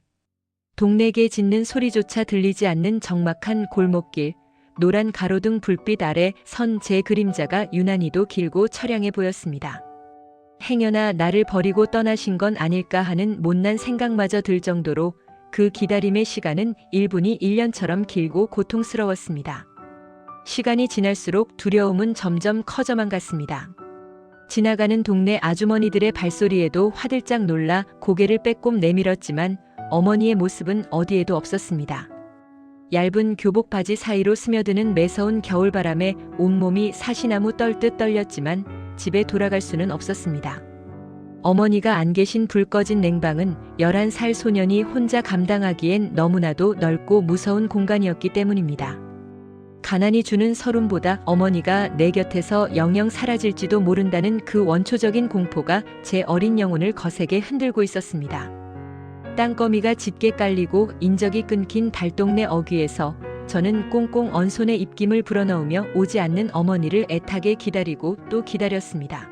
동네개 짖는 소리조차 들리지 않는 적막한 골목길, 노란 가로등 불빛 아래 선 제 그림자가 유난히도 길고 처량해 보였습니다. 행여나 나를 버리고 떠나신 건 아닐까 하는 못난 생각마저 들 정도로 그 기다림의 시간은 1분이 1년처럼 길고 고통스러웠습니다. 시간이 지날수록 두려움은 점점 커져만 갔습니다. 지나가는 동네 아주머니들의 발소리에도 화들짝 놀라 고개를 빼꼼 내밀었지만 어머니의 모습은 어디에도 없었습니다. 얇은 교복 바지 사이로 스며드는 매서운 겨울바람에 온몸이 사시나무 떨듯 떨렸지만 집에 돌아갈 수는 없었습니다. 어머니가 안 계신 불 꺼진 냉방은 11살 소년이 혼자 감당하기엔 너무나도 넓고 무서운 공간이었기 때문입니다. 가난이 주는 서름보다 어머니가 내 곁에서 영영 사라질지도 모른다는 그 원초적인 공포가 제 어린 영혼을 거세게 흔들고 있었습니다. 땅거미가 짙게 깔리고 인적이 끊긴 달동네 어귀에서 저는 꽁꽁 언 손에 입김을 불어넣으며 오지 않는 어머니를 애타게 기다리고 또 기다렸습니다.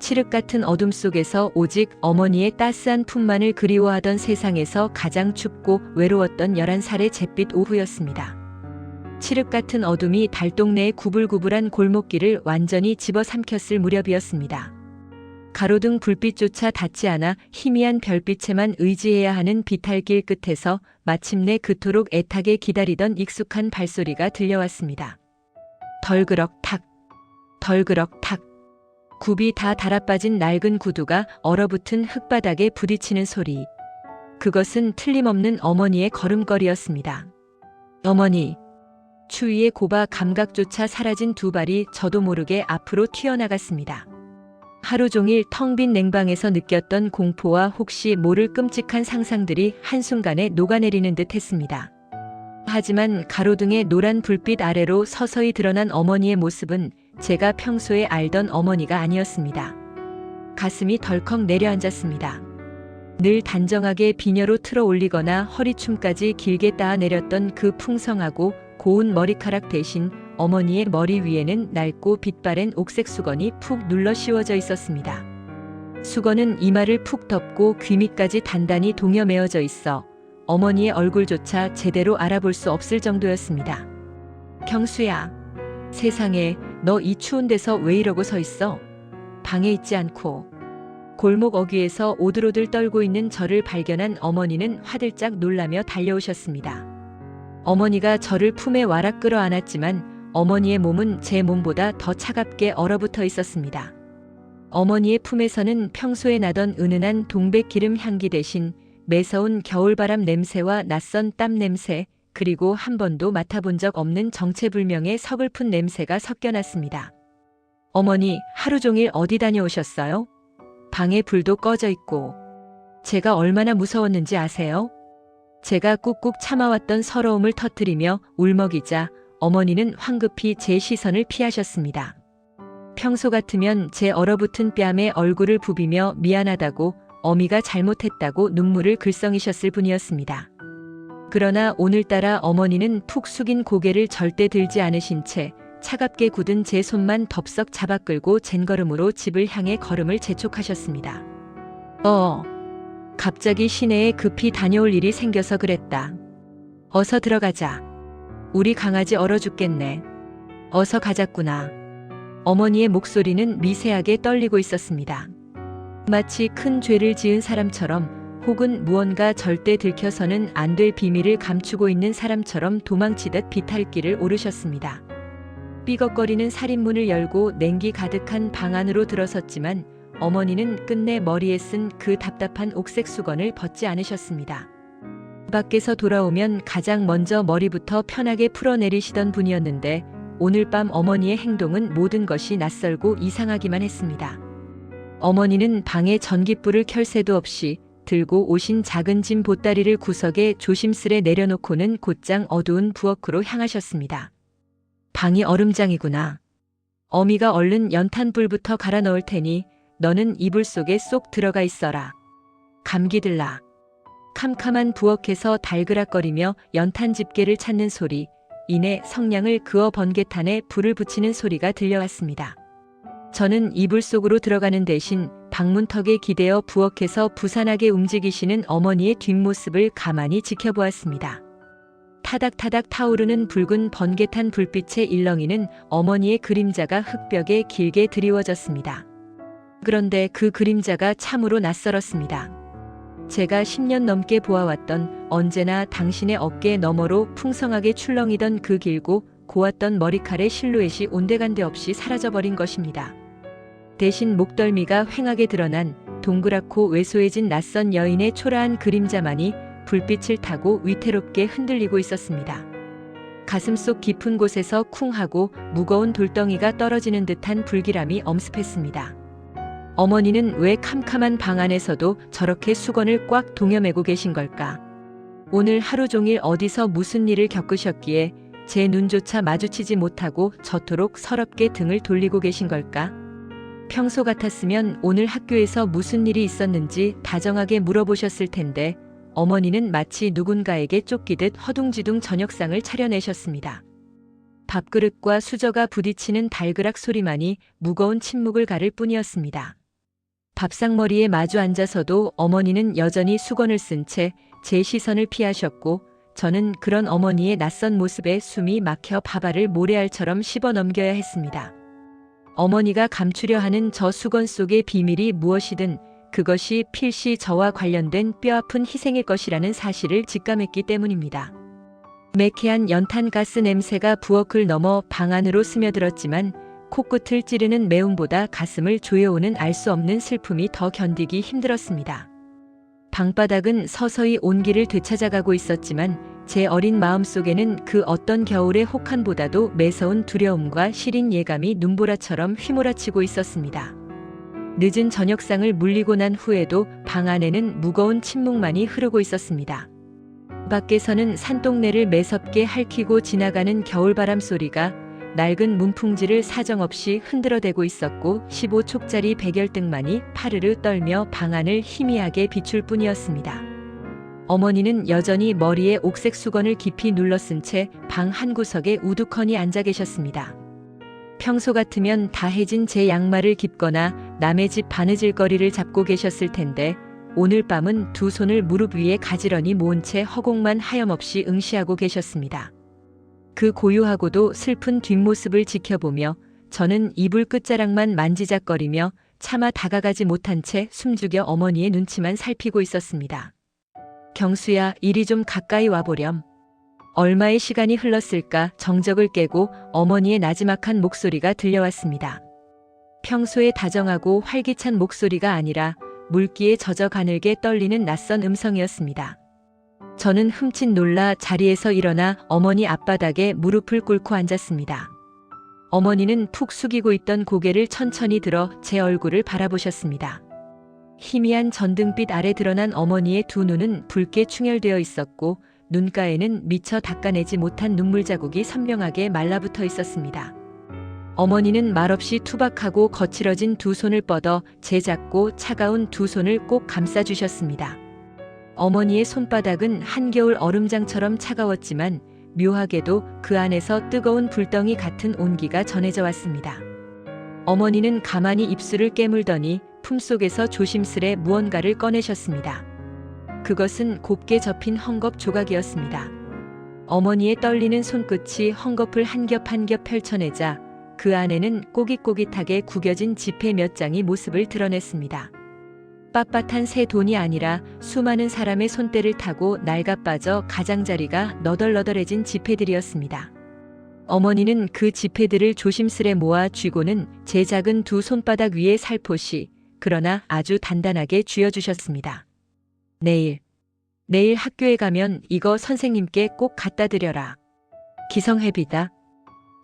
칠흑 같은 어둠 속에서 오직 어머니의 따스한 품만을 그리워하던 세상에서 가장 춥고 외로웠던 11살의 잿빛 오후였습니다. 칠흑 같은 어둠이 달동네의 구불구불한 골목길을 완전히 집어삼켰을 무렵이었습니다. 가로등 불빛조차 닿지 않아 희미한 별빛에만 의지해야 하는 비탈길 끝에서 마침내 그토록 애타게 기다리던 익숙한 발소리가 들려왔습니다. 덜그럭 탁, 덜그럭 탁. 굽이 다 달아빠진 낡은 구두가 얼어붙은 흙바닥에 부딪히는 소리. 그것은 틀림없는 어머니의 걸음걸이였습니다. 어머니. 추위에 곱아 감각조차 사라진 두 발이 저도 모르게 앞으로 튀어나갔습니다. 하루 종일 텅 빈 냉방에서 느꼈던 공포와 혹시 모를 끔찍한 상상들이 한순간에 녹아내리는 듯 했습니다. 하지만 가로등의 노란 불빛 아래로 서서히 드러난 어머니의 모습은 제가 평소에 알던 어머니가 아니었습니다. 가슴이 덜컥 내려앉았습니다. 늘 단정하게 비녀로 틀어 올리거나 허리춤까지 길게 따아 내렸던 그 풍성하고 고운 머리카락 대신 어머니의 머리 위에는 낡고 빛바랜 옥색 수건이 푹 눌러 씌워져 있었습니다. 수건은 이마를 푹 덮고 귀 밑까지 단단히 동여 매어져 있어 어머니의 얼굴조차 제대로 알아볼 수 없을 정도였습니다. 경수야, 세상에 너 이 추운 데서 왜 이러고 서 있어? 방에 있지 않고. 골목 어귀에서 오들오들 떨고 있는 저를 발견한 어머니는 화들짝 놀라며 달려오셨습니다. 어머니가 저를 품에 와락 끌어안았지만 어머니의 몸은 제 몸보다 더 차갑게 얼어붙어 있었습니다. 어머니의 품에서는 평소에 나던 은은한 동백기름 향기 대신 매서운 겨울바람 냄새와 낯선 땀 냄새, 그리고 한 번도 맡아본 적 없는 정체불명의 서글픈 냄새가 섞여났습니다. 어머니, 하루 종일 어디 다녀오셨어요? 방에 불도 꺼져 있고. 제가 얼마나 무서웠는지 아세요? 제가 꾹꾹 참아왔던 서러움을 터뜨리며 울먹이자 어머니는 황급히 제 시선을 피하셨습니다. 평소 같으면 제 얼어붙은 뺨에 얼굴을 부비며 미안하다고, 어미가 잘못했다고 눈물을 글썽이셨을 분이었습니다. 그러나 오늘따라 어머니는 푹 숙인 고개를 절대 들지 않으신 채 차갑게 굳은 제 손만 덥석 잡아 끌고 젠걸음으로 집을 향해 걸음을 재촉하셨습니다. 갑자기 시내에 급히 다녀올 일이 생겨서 그랬다. 어서 들어가자. 우리 강아지 얼어 죽겠네. 어서 가자꾸나. 어머니의 목소리는 미세하게 떨리고 있었습니다. 마치 큰 죄를 지은 사람처럼, 혹은 무언가 절대 들켜서는 안 될 비밀을 감추고 있는 사람처럼 도망치듯 비탈길을 오르셨습니다. 삐걱거리는 살인문을 열고 냉기 가득한 방 안으로 들어섰지만 어머니는 끝내 머리에 쓴 그 답답한 옥색 수건을 벗지 않으셨습니다. 밖에서 돌아오면 가장 먼저 머리부터 편하게 풀어내리시던 분이었는데 오늘 밤 어머니의 행동은 모든 것이 낯설고 이상하기만 했습니다. 어머니는 방에 전깃불을 켤 새도 없이 들고 오신 작은 짐 보따리를 구석에 조심스레 내려놓고는 곧장 어두운 부엌으로 향하셨습니다. 방이 얼음장이구나. 어미가 얼른 연탄불부터 갈아 넣을 테니 너는 이불 속에 쏙 들어가 있어라. 감기 들라. 캄캄한 부엌에서 달그락거리며 연탄 집게를 찾는 소리, 이내 성냥을 그어 번개탄에 불을 붙이는 소리가 들려왔습니다. 저는 이불 속으로 들어가는 대신 방문턱에 기대어 부엌에서 부산하게 움직이시는 어머니의 뒷모습을 가만히 지켜보았습니다. 타닥타닥 타오르는 붉은 번개탄 불빛의 일렁이는 어머니의 그림자가 흙벽에 길게 드리워졌습니다. 그런데 그 그림자가 참으로 낯설었습니다. 제가 10년 넘게 보아왔던, 언제나 당신의 어깨 너머로 풍성하게 출렁이던 그 길고 고왔던 머리칼의 실루엣이 온데간데 없이 사라져버린 것입니다. 대신 목덜미가 휑하게 드러난 동그랗고 왜소해진 낯선 여인의 초라한 그림자만이 불빛을 타고 위태롭게 흔들리고 있었습니다. 가슴속 깊은 곳에서 쿵하고 무거운 돌덩이가 떨어지는 듯한 불길함이 엄습했습니다. 어머니는 왜 캄캄한 방 안에서도 저렇게 수건을 꽉 동여매고 계신 걸까? 오늘 하루 종일 어디서 무슨 일을 겪으셨기에 제 눈조차 마주치지 못하고 저토록 서럽게 등을 돌리고 계신 걸까? 평소 같았으면 오늘 학교에서 무슨 일이 있었는지 다정하게 물어보셨을 텐데 어머니는 마치 누군가에게 쫓기듯 허둥지둥 저녁상을 차려내셨습니다. 밥그릇과 수저가 부딪히는 달그락 소리만이 무거운 침묵을 가를 뿐이었습니다. 밥상머리에 마주 앉아서도 어머니는 여전히 수건을 쓴 채 제 시선을 피하셨고 저는 그런 어머니의 낯선 모습에 숨이 막혀 밥알을 모래알처럼 씹어 넘겨야 했습니다. 어머니가 감추려 하는 저 수건 속의 비밀이 무엇이든 그것이 필시 저와 관련된 뼈아픈 희생일 것이라는 사실을 직감했기 때문입니다. 매캐한 연탄가스 냄새가 부엌을 넘어 방 안으로 스며들었지만 코끝을 찌르는 매움보다 가슴을 조여오는 알 수 없는 슬픔이 더 견디기 힘들었습니다. 방바닥은 서서히 온기를 되찾아가고 있었지만 제 어린 마음속에는 그 어떤 겨울의 혹한보다도 매서운 두려움과 시린 예감이 눈보라처럼 휘몰아치고 있었습니다. 늦은 저녁상을 물리고 난 후에도 방 안에는 무거운 침묵만이 흐르고 있었습니다. 밖에서는 산동네를 매섭게 핥히고 지나가는 겨울바람 소리가 낡은 문풍지를 사정없이 흔들어대고 있었고 15촉짜리 백열등만이 파르르 떨며 방 안을 희미하게 비출 뿐이었습니다. 어머니는 여전히 머리에 옥색 수건을 깊이 눌러쓴 채 방 한구석에 우두커니 앉아 계셨습니다. 평소 같으면 다해진 제 양말을 깁거나 남의 집 바느질거리를 잡고 계셨을 텐데 오늘 밤은 두 손을 무릎 위에 가지런히 모은 채 허공만 하염없이 응시하고 계셨습니다. 그 고요하고도 슬픈 뒷모습을 지켜보며 저는 이불 끝자락만 만지작거리며 차마 다가가지 못한 채 숨죽여 어머니의 눈치만 살피고 있었습니다. 경수야, 이리 좀 가까이 와보렴. 얼마의 시간이 흘렀을까 정적을 깨고 어머니의 나지막한 목소리가 들려왔습니다. 평소에 다정하고 활기찬 목소리가 아니라 물기에 젖어 가늘게 떨리는 낯선 음성이었습니다. 저는 흠칫 놀라 자리에서 일어나 어머니 앞바닥에 무릎을 꿇고 앉았습니다. 어머니는 푹 숙이고 있던 고개를 천천히 들어 제 얼굴을 바라보셨습니다. 희미한 전등빛 아래 드러난 어머니의 두 눈은 붉게 충혈되어 있었고 눈가에는 미처 닦아내지 못한 눈물 자국이 선명하게 말라붙어 있었습니다. 어머니는 말없이 투박하고 거칠어진 두 손을 뻗어 제 작고 차가운 두 손을 꼭 감싸주셨습니다. 어머니의 손바닥은 한겨울 얼음장처럼 차가웠지만 묘하게도 그 안에서 뜨거운 불덩이 같은 온기가 전해져 왔습니다. 어머니는 가만히 입술을 깨물더니 품속에서 조심스레 무언가를 꺼내셨습니다. 그것은 곱게 접힌 헝겊 조각이었습니다. 어머니의 떨리는 손끝이 헝겊을 한 겹 한 겹 펼쳐내자 그 안에는 꼬깃꼬깃하게 구겨진 지폐 몇 장이 모습을 드러냈습니다. 빳빳한 새 돈이 아니라 수많은 사람의 손때를 타고 낡아빠져 가장자리가 너덜너덜해진 지폐들이었습니다. 어머니는 그 지폐들을 조심스레 모아 쥐고는 제 작은 두 손바닥 위에 살포시 그러나 아주 단단하게 쥐어주셨습니다. 내일 학교에 가면 이거 선생님께 꼭 갖다 드려라. 기성회비다.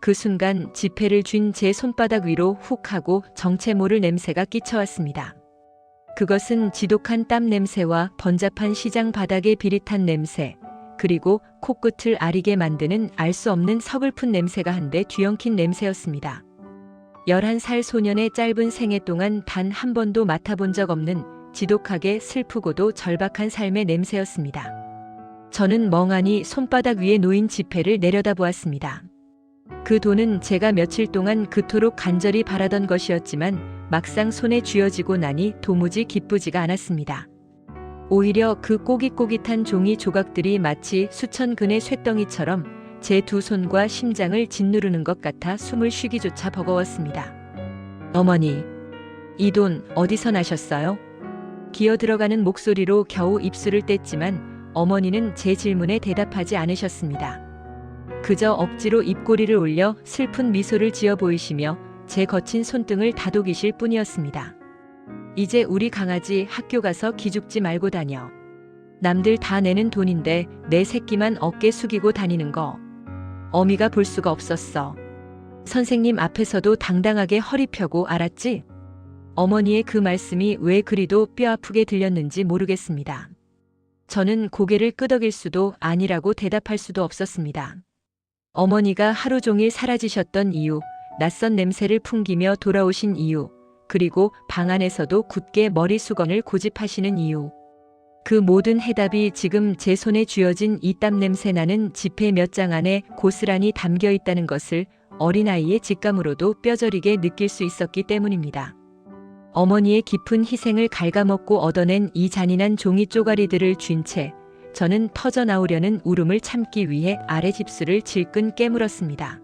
그 순간 지폐를 쥔 제 손바닥 위로 훅 하고 정체 모를 냄새가 끼쳐왔습니다. 그것은 지독한 땀 냄새와 번잡한 시장 바닥의 비릿한 냄새, 그리고 코끝을 아리게 만드는 알 수 없는 서글픈 냄새가 한데 뒤엉킨 냄새였습니다. 11살 소년의 짧은 생애 동안 단 한 번도 맡아본 적 없는 지독하게 슬프고도 절박한 삶의 냄새였습니다. 저는 멍하니 손바닥 위에 놓인 지폐를 내려다보았습니다. 그 돈은 제가 며칠 동안 그토록 간절히 바라던 것이었지만 막상 손에 쥐어지고 나니 도무지 기쁘지가 않았습니다. 오히려 그 꼬깃꼬깃한 종이 조각들이 마치 수천 근의 쇳덩이처럼 제 두 손과 심장을 짓누르는 것 같아 숨을 쉬기조차 버거웠습니다. 어머니, 이 돈 어디서 나셨어요? 기어들어가는 목소리로 겨우 입술을 뗐지만 어머니는 제 질문에 대답하지 않으셨습니다. 그저 억지로 입꼬리를 올려 슬픈 미소를 지어 보이시며 제 거친 손등을 다독이실 뿐이었습니다. 이제 우리 강아지 학교 가서 기죽지 말고 다녀. 남들 다 내는 돈인데 내 새끼만 어깨 숙이고 다니는 거. 어미가 볼 수가 없었어. 선생님 앞에서도 당당하게 허리 펴고 알았지? 어머니의 그 말씀이 왜 그리도 뼈아프게 들렸는지 모르겠습니다. 저는 고개를 끄덕일 수도 아니라고 대답할 수도 없었습니다. 어머니가 하루 종일 사라지셨던 이유, 낯선 냄새를 풍기며 돌아오신 이유, 그리고 방 안에서도 굳게 머리 수건을 고집하시는 이유. 그 모든 해답이 지금 제 손에 쥐어진 이 땀 냄새 나는 지폐 몇 장 안에 고스란히 담겨 있다는 것을 어린아이의 직감으로도 뼈저리게 느낄 수 있었기 때문입니다. 어머니의 깊은 희생을 갉아먹고 얻어낸 이 잔인한 종이 쪼가리들을 쥔 채 저는 터져나오려는 울음을 참기 위해 아래 집술을 질끈 깨물었습니다.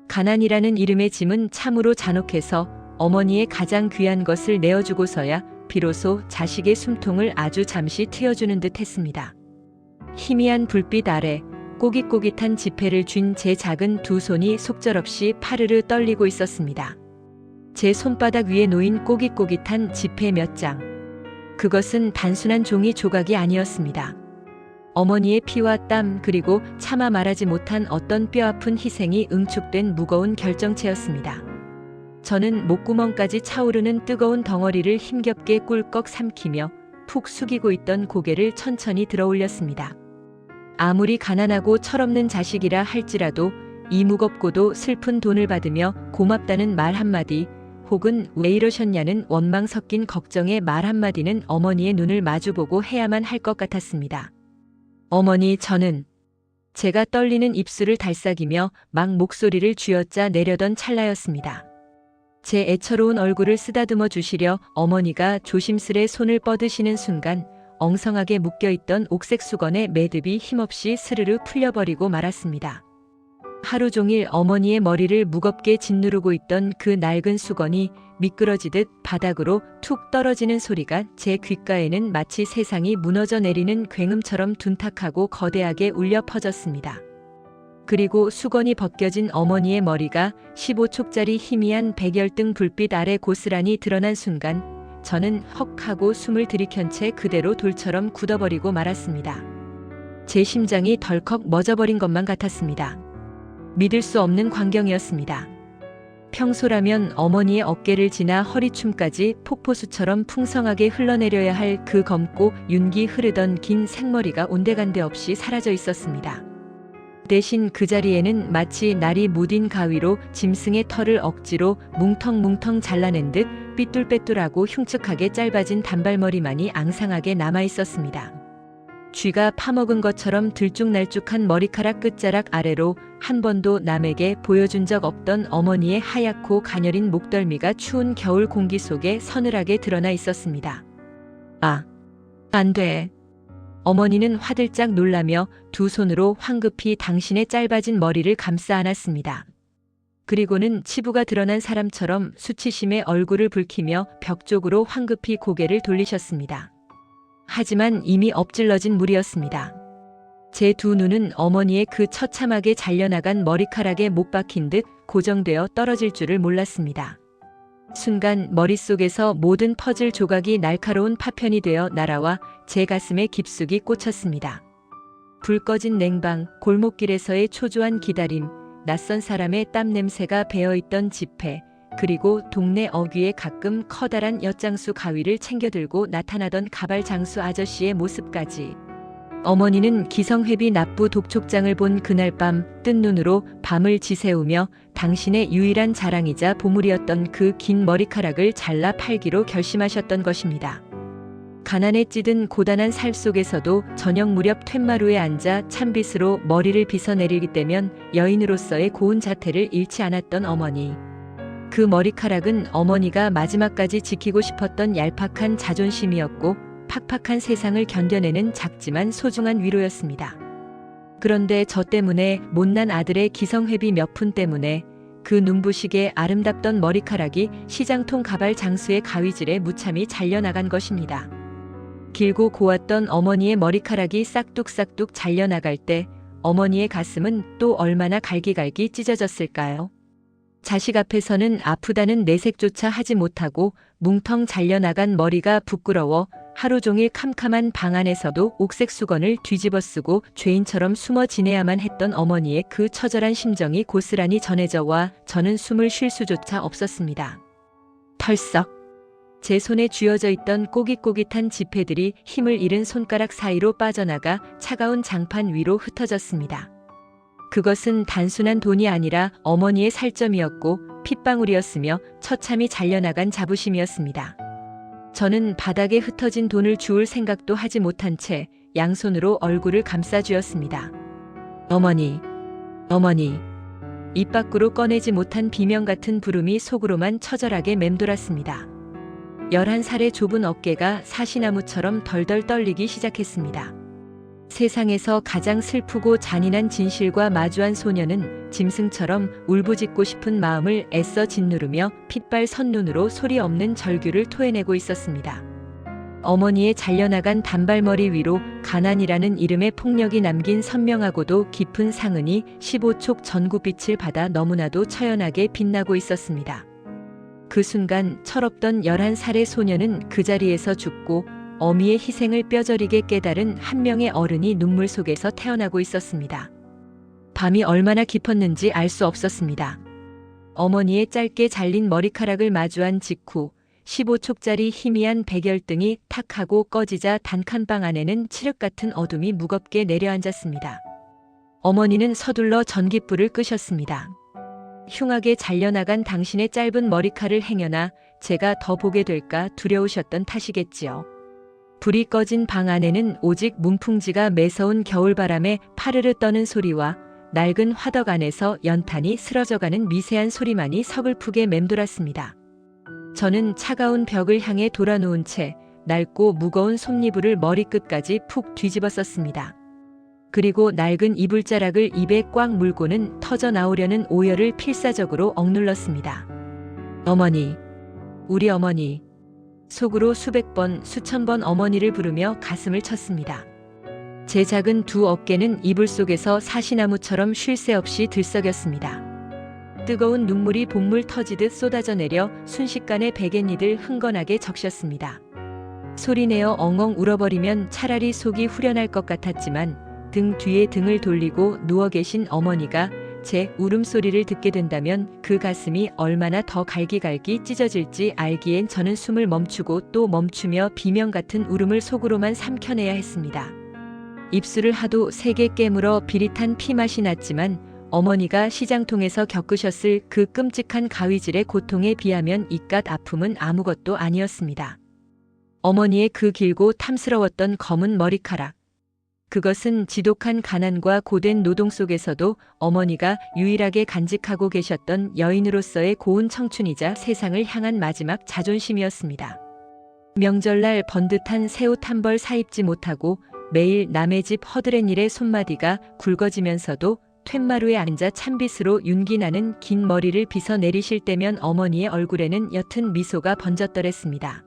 가난이라는 이름의 짐은 참으로 잔혹해서 어머니의 가장 귀한 것을 내어주고서야 비로소 자식의 숨통을 아주 잠시 트여주는 듯 했습니다. 희미한 불빛 아래 꼬깃꼬깃한 지폐를 쥔 제 작은 두 손이 속절없이 파르르 떨리고 있었습니다. 제 손바닥 위에 놓인 꼬깃꼬깃한 지폐 몇 장. 그것은 단순한 종이 조각이 아니었습니다. 어머니의 피와 땀 그리고 차마 말하지 못한 어떤 뼈아픈 희생이 응축된 무거운 결정체였습니다. 저는 목구멍까지 차오르는 뜨거운 덩어리를 힘겹게 꿀꺽 삼키며 푹 숙이고 있던 고개를 천천히 들어 올렸습니다. 아무리 가난하고 철없는 자식이라 할지라도 이 무겁고도 슬픈 돈을 받으며 고맙다는 말 한마디 혹은 왜 이러셨냐는 원망 섞인 걱정의 말 한마디는 어머니의 눈을 마주보고 해야만 할 것 같았습니다. 어머니, 저는 제가 떨리는 입술을 달싹이며 막 목소리를 쥐어짜 내려던 찰나였습니다. 제 애처로운 얼굴을 쓰다듬어 주시려 어머니가 조심스레 손을 뻗으시는 순간 엉성하게 묶여있던 옥색 수건의 매듭이 힘없이 스르르 풀려버리고 말았습니다. 하루 종일 어머니의 머리를 무겁게 짓누르고 있던 그 낡은 수건이 미끄러지듯 바닥으로 툭 떨어지는 소리가 제 귓가에는 마치 세상이 무너져 내리는 굉음처럼 둔탁하고 거대하게 울려 퍼졌습니다. 그리고 수건이 벗겨진 어머니의 머리가 15촉짜리 희미한 백열등 불빛 아래 고스란히 드러난 순간 저는 헉 하고 숨을 들이켠 채 그대로 돌처럼 굳어버리고 말았습니다. 제 심장이 덜컥 멎어버린 것만 같았습니다. 믿을 수 없는 광경이었습니다. 평소라면 어머니의 어깨를 지나 허리춤까지 폭포수처럼 풍성하게 흘러내려야 할 그 검고 윤기 흐르던 긴 생머리가 온데간데 없이 사라져 있었습니다. 대신 그 자리에는 마치 날이 무딘 가위로 짐승의 털을 억지로 뭉텅뭉텅 잘라낸 듯 삐뚤빼뚤하고 흉측하게 짧아진 단발머리만이 앙상하게 남아있었습니다. 쥐가 파먹은 것처럼 들쭉날쭉한 머리카락 끝자락 아래로 한 번도 남에게 보여준 적 없던 어머니의 하얗고 가녀린 목덜미가 추운 겨울 공기 속에 서늘하게 드러나 있었습니다. 아, 안 돼. 어머니는 화들짝 놀라며 두 손으로 황급히 당신의 짧아진 머리를 감싸 안았습니다. 그리고는 치부가 드러난 사람처럼 수치심에 얼굴을 붉히며 벽 쪽으로 황급히 고개를 돌리셨습니다. 하지만 이미 엎질러진 물이었습니다. 제 두 눈은 어머니의 그 처참하게 잘려나간 머리카락에 못 박힌 듯 고정되어 떨어질 줄을 몰랐습니다. 순간 머릿속에서 모든 퍼즐 조각이 날카로운 파편이 되어 날아와 제 가슴에 깊숙이 꽂혔습니다. 불 꺼진 냉방, 골목길에서의 초조한 기다림, 낯선 사람의 땀 냄새가 배어있던 지폐, 그리고 동네 어귀에 가끔 커다란 엿장수 가위를 챙겨들고 나타나던 가발 장수 아저씨의 모습까지. 어머니는 기성회비 납부 독촉장을 본 그날 밤 뜬 눈으로 밤을 지새우며 당신의 유일한 자랑이자 보물이었던 그 긴 머리카락을 잘라 팔기로 결심하셨던 것입니다. 가난에 찌든 고단한 삶 속에서도 저녁 무렵 툇마루에 앉아 찬빗으로 머리를 빗어내리기 때면 여인으로서의 고운 자태를 잃지 않았던 어머니. 그 머리카락은 어머니가 마지막까지 지키고 싶었던 얄팍한 자존심이었고 팍팍한 세상을 견뎌내는 작지만 소중한 위로였습니다. 그런데 저 때문에 못난 아들의 기성회비 몇 푼 때문에 그 눈부시게 아름답던 머리카락이 시장통 가발 장수의 가위질에 무참히 잘려나간 것입니다. 길고 고왔던 어머니의 머리카락이 싹둑싹둑 잘려나갈 때 어머니의 가슴은 또 얼마나 갈기갈기 찢어졌을까요? 자식 앞에서는 아프다는 내색조차 하지 못하고 뭉텅 잘려나간 머리가 부끄러워 하루 종일 캄캄한 방 안에서도 옥색 수건을 뒤집어 쓰고 죄인처럼 숨어 지내야만 했던 어머니의 그 처절한 심정이 고스란히 전해져 와 저는 숨을 쉴 수조차 없었습니다. 털썩. 제 손에 쥐어져 있던 꼬깃꼬깃한 지폐들이 힘을 잃은 손가락 사이로 빠져나가 차가운 장판 위로 흩어졌습니다. 그것은 단순한 돈이 아니라 어머니의 살점이었고 핏방울이었으며 처참히 잘려나간 자부심이었습니다. 저는 바닥에 흩어진 돈을 주울 생각도 하지 못한 채 양손으로 얼굴을 감싸쥐었습니다. 어머니, 어머니. 입 밖으로 꺼내지 못한 비명 같은 부름이 속으로만 처절하게 맴돌았습니다. 11살의 좁은 어깨가 사시나무처럼 덜덜 떨리기 시작했습니다. 세상에서 가장 슬프고 잔인한 진실과 마주한 소녀는 짐승처럼 울부짖고 싶은 마음을 애써 짓누르며 핏발 선눈으로 소리 없는 절규를 토해내고 있었습니다. 어머니의 잘려나간 단발머리 위로 가난이라는 이름의 폭력이 남긴 선명하고도 깊은 상흔이 15촉 전구빛을 받아 너무나도 처연하게 빛나고 있었습니다. 그 순간 철없던 11살의 소녀는 그 자리에서 죽고 어미의 희생을 뼈저리게 깨달은 한 명의 어른이 눈물 속에서 태어나고 있었습니다. 밤이 얼마나 깊었는지 알 수 없었습니다. 어머니의 짧게 잘린 머리카락을 마주한 직후 15촉짜리 희미한 백열등이 탁 하고 꺼지자 단칸방 안에는 칠흑 같은 어둠이 무겁게 내려앉았습니다. 어머니는 서둘러 전깃불을 끄셨습니다. 흉하게 잘려나간 당신의 짧은 머리칼을 행여나 제가 더 보게 될까 두려우셨던 탓이겠지요. 불이 꺼진 방 안에는 오직 문풍지가 매서운 겨울바람에 파르르 떠는 소리와 낡은 화덕 안에서 연탄이 쓰러져가는 미세한 소리만이 서글프게 맴돌았습니다. 저는 차가운 벽을 향해 돌아누운 채 낡고 무거운 솜니부를 머리끝까지 푹 뒤집어 썼습니다. 그리고 낡은 이불자락을 입에 꽉 물고는 터져 나오려는 오열을 필사적으로 억눌렀습니다. 어머니, 우리 어머니. 속으로 수백 번, 수천 번 어머니를 부르며 가슴을 쳤습니다. 제 작은 두 어깨는 이불 속에서 사시나무처럼 쉴 새 없이 들썩였습니다. 뜨거운 눈물이 봇물 터지듯 쏟아져 내려 순식간에 베갯니들 흥건하게 적셨습니다. 소리내어 엉엉 울어버리면 차라리 속이 후련할 것 같았지만 등 뒤에 등을 돌리고 누워 계신 어머니가 제 울음소리를 듣게 된다면 그 가슴이 얼마나 더 갈기갈기 찢어질지 알기엔 저는 숨을 멈추고 또 멈추며 비명 같은 울음을 속으로만 삼켜내야 했습니다. 입술을 하도 세게 깨물어 비릿한 피맛이 났지만 어머니가 시장통에서 겪으셨을 그 끔찍한 가위질의 고통에 비하면 이깟 아픔은 아무것도 아니었습니다. 어머니의 그 길고 탐스러웠던 검은 머리카락. 그것은 지독한 가난과 고된 노동 속에서도 어머니가 유일하게 간직하고 계셨던 여인으로서의 고운 청춘이자 세상을 향한 마지막 자존심이었습니다. 명절날 번듯한 새옷 한 벌 사입지 못하고 매일 남의 집 허드렛 일에 손마디가 굵어지면서도 툇마루에 앉아 찬빛으로 윤기나는 긴 머리를 빗어 내리실 때면 어머니의 얼굴에는 옅은 미소가 번졌더랬습니다.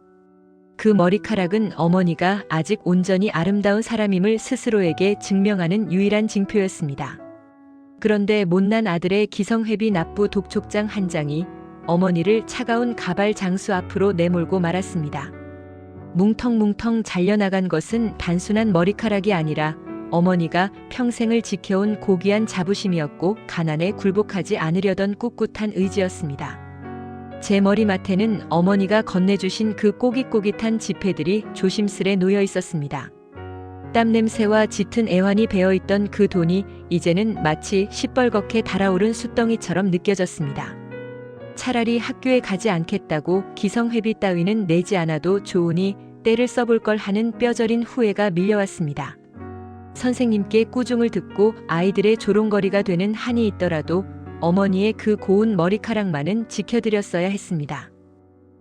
그 머리카락은 어머니가 아직 온전히 아름다운 사람임을 스스로에게 증명하는 유일한 징표였습니다. 그런데 못난 아들의 기성회비 납부 독촉장 한 장이 어머니를 차가운 가발 장수 앞으로 내몰고 말았습니다. 뭉텅뭉텅 잘려나간 것은 단순한 머리카락이 아니라 어머니가 평생을 지켜온 고귀한 자부심이었고 가난에 굴복하지 않으려던 꿋꿋한 의지였습니다. 제 머리맡에는 어머니가 건네주신 그 꼬깃꼬깃한 지폐들이 조심스레 놓여 있었습니다. 땀 냄새와 짙은 애환이 배어있던 그 돈이 이제는 마치 시뻘겋게 달아오른 숫덩이처럼 느껴졌습니다. 차라리 학교에 가지 않겠다고 기성회비 따위는 내지 않아도 좋으니 때를 써볼 걸 하는 뼈저린 후회가 밀려왔습니다. 선생님께 꾸중을 듣고 아이들의 조롱거리가 되는 한이 있더라도 어머니의 그 고운 머리카락만은 지켜드렸어야 했습니다.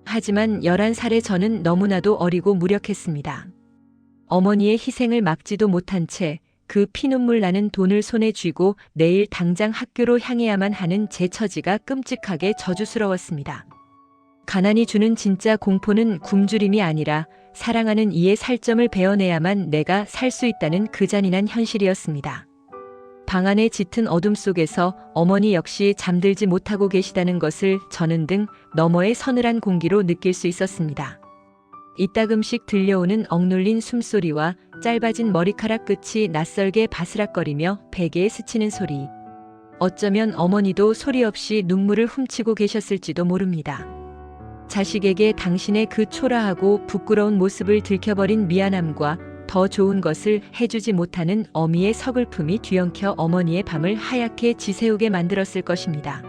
하지만 11살의 저는 너무나도 어리고 무력했습니다. 어머니의 희생을 막지도 못한 채 그 피눈물 나는 돈을 손에 쥐고 내일 당장 학교로 향해야만 하는 제 처지가 끔찍하게 저주스러웠습니다. 가난이 주는 진짜 공포는 굶주림이 아니라 사랑하는 이의 살점을 베어내야만 내가 살 수 있다는 그 잔인한 현실이었습니다. 방 안의 짙은 어둠 속에서 어머니 역시 잠들지 못하고 계시다는 것을 저는 등 너머의 서늘한 공기로 느낄 수 있었습니다. 이따금씩 들려오는 억눌린 숨소리와 짧아진 머리카락 끝이 낯설게 바스락거리며 베개에 스치는 소리. 어쩌면 어머니도 소리 없이 눈물을 훔치고 계셨을지도 모릅니다. 자식에게 당신의 그 초라하고 부끄러운 모습을 들켜버린 미안함과 더 좋은 것을 해주지 못하는 어미의 서글픔이 뒤엉켜 어머니의 밤을 하얗게 지새우게 만들었을 것입니다.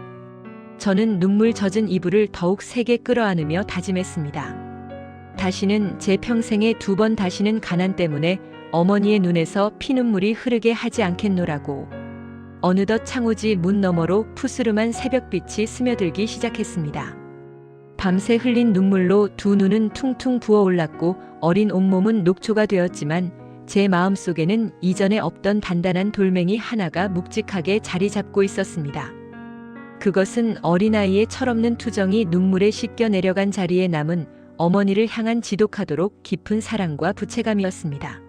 저는 눈물 젖은 이불을 더욱 세게 끌어안으며 다짐했습니다. 다시는 제 평생에 2번 다시는 가난 때문에 어머니의 눈에서 피눈물이 흐르게 하지 않겠노라고. 어느덧 창호지 문 너머로 푸스름한 새벽빛이 스며들기 시작했습니다. 밤새 흘린 눈물로 두 눈은 퉁퉁 부어올랐고 어린 온몸은 녹초가 되었지만 제 마음속에는 이전에 없던 단단한 돌멩이 하나가 묵직하게 자리 잡고 있었습니다. 그것은 어린아이의 철없는 투정이 눈물에 씻겨 내려간 자리에 남은 어머니를 향한 지독하도록 깊은 사랑과 부채감이었습니다.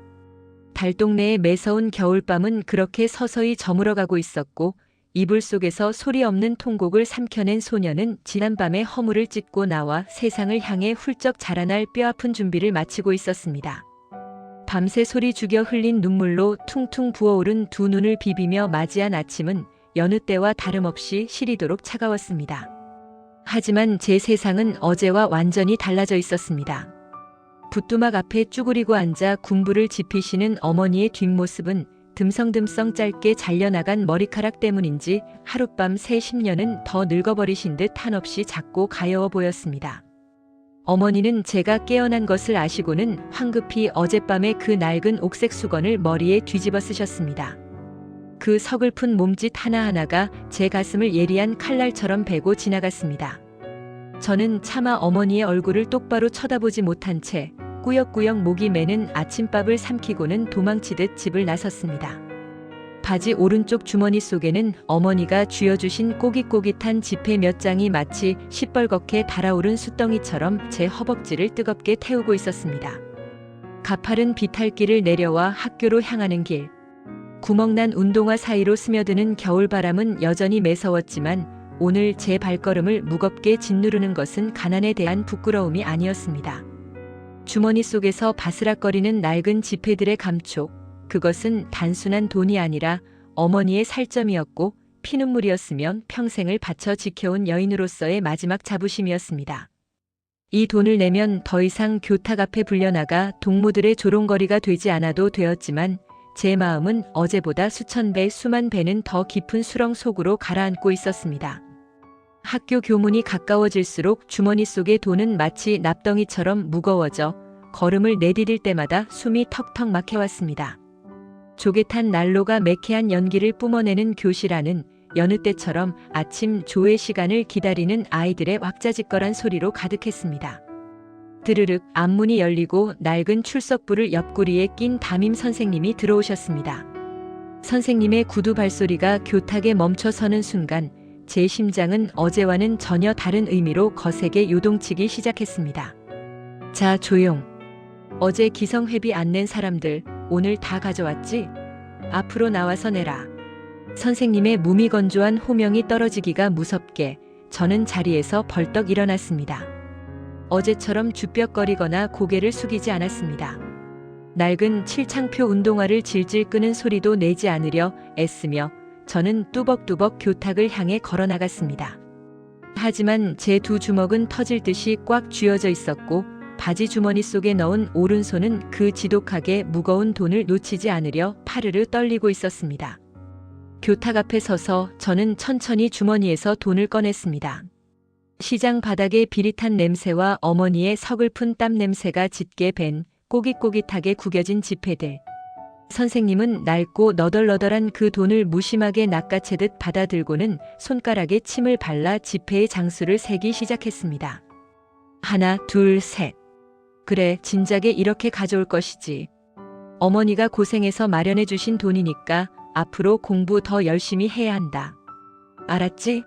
달동네의 매서운 겨울밤은 그렇게 서서히 저물어가고 있었고 이불 속에서 소리 없는 통곡을 삼켜낸 소녀는 지난밤의 허물을 찢고 나와 세상을 향해 훌쩍 자라날 뼈아픈 준비를 마치고 있었습니다. 밤새 소리 죽여 흘린 눈물로 퉁퉁 부어오른 두 눈을 비비며 맞이한 아침은 여느 때와 다름없이 시리도록 차가웠습니다. 하지만 제 세상은 어제와 완전히 달라져 있었습니다. 붓두막 앞에 쭈그리고 앉아 군부를 지피시는 어머니의 뒷모습은 듬성듬성 짧게 잘려나간 머리카락 때문인지 하룻밤 새 10년은 더 늙어버리신 듯 한없이 작고 가여워 보였습니다. 어머니는 제가 깨어난 것을 아시고는 황급히 어젯밤의 그 낡은 옥색 수건을 머리에 뒤집어 쓰셨습니다. 그 서글픈 몸짓 하나하나가 제 가슴을 예리한 칼날처럼 베고 지나갔습니다. 저는 차마 어머니의 얼굴을 똑바로 쳐다보지 못한 채 꾸역꾸역 목이 매는 아침밥을 삼키고는 도망치듯 집을 나섰습니다. 바지 오른쪽 주머니 속에는 어머니가 쥐어주신 꼬깃꼬깃한 지폐 몇 장이 마치 시뻘겋게 달아오른 숯덩이처럼 제 허벅지를 뜨겁게 태우고 있었습니다. 가파른 비탈길을 내려와 학교로 향하는 길. 구멍난 운동화 사이로 스며드는 겨울바람은 여전히 매서웠지만 오늘 제 발걸음을 무겁게 짓누르는 것은 가난에 대한 부끄러움이 아니었습니다. 주머니 속에서 바스락거리는 낡은 지폐들의 감촉, 그것은 단순한 돈이 아니라 어머니의 살점이었고 피눈물이었으면 평생을 바쳐 지켜온 여인으로서의 마지막 자부심이었습니다. 이 돈을 내면 더 이상 교탁 앞에 불려나가 동무들의 조롱거리가 되지 않아도 되었지만 제 마음은 어제보다 수천 배, 수만 배는 더 깊은 수렁 속으로 가라앉고 있었습니다. 학교 교문이 가까워질수록 주머니 속의 돈은 마치 납덩이처럼 무거워져 걸음을 내디딜 때마다 숨이 턱턱 막혀왔습니다. 조개탄 난로가 매캐한 연기를 뿜어내는 교실 안은 여느 때처럼 아침 조회 시간을 기다리는 아이들의 왁자지껄한 소리로 가득했습니다. 드르륵 앞문이 열리고 낡은 출석부를 옆구리에 낀 담임 선생님이 들어오셨습니다. 선생님의 구두 발소리가 교탁에 멈춰 서는 순간 제 심장은 어제와는 전혀 다른 의미로 거세게 요동치기 시작했습니다. 자, 조용. 어제 기성회비 안 낸 사람들 오늘 다 가져왔지? 앞으로 나와서 내라. 선생님의 무미건조한 호명이 떨어지기가 무섭게 저는 자리에서 벌떡 일어났습니다. 어제처럼 주뼛거리거나 고개를 숙이지 않았습니다. 낡은 칠창표 운동화를 질질 끄는 소리도 내지 않으려 애쓰며 저는 뚜벅뚜벅 교탁을 향해 걸어나갔습니다. 하지만 제 두 주먹은 터질 듯이 꽉 쥐어져 있었고 바지 주머니 속에 넣은 오른손은 그 지독하게 무거운 돈을 놓치지 않으려 파르르 떨리고 있었습니다. 교탁 앞에 서서 저는 천천히 주머니에서 돈을 꺼냈습니다. 시장 바닥의 비릿한 냄새와 어머니의 서글픈 땀 냄새가 짙게 밴 꼬깃꼬깃하게 구겨진 지폐들. 선생님은 낡고 너덜너덜한 그 돈을 무심하게 낚아채듯 받아들고는 손가락에 침을 발라 지폐의 장수를 세기 시작했습니다. 하나, 둘, 셋. 그래, 진작에 이렇게 가져올 것이지. 어머니가 고생해서 마련해 주신 돈이니까 앞으로 공부 더 열심히 해야 한다. 알았지?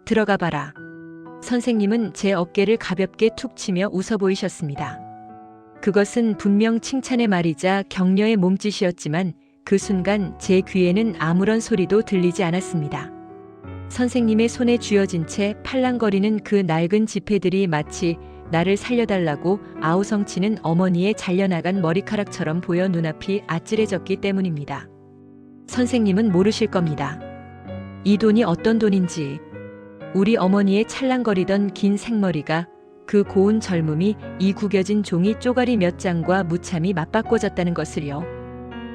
들어가 봐라. 선생님은 제 어깨를 가볍게 툭 치며 웃어 보이셨습니다. 그것은 분명 칭찬의 말이자 격려의 몸짓이었지만 그 순간 제 귀에는 아무런 소리도 들리지 않았습니다. 선생님의 손에 쥐어진 채 팔랑거리는 그 낡은 지폐들이 마치 나를 살려달라고 아우성치는 어머니의 잘려나간 머리카락처럼 보여 눈앞이 아찔해졌기 때문입니다. 선생님은 모르실 겁니다. 이 돈이 어떤 돈인지. 우리 어머니의 찰랑거리던 긴 생머리가 그 고운 젊음이 이 구겨진 종이 쪼가리 몇 장과 무참히 맞바꿔졌다는 것을요.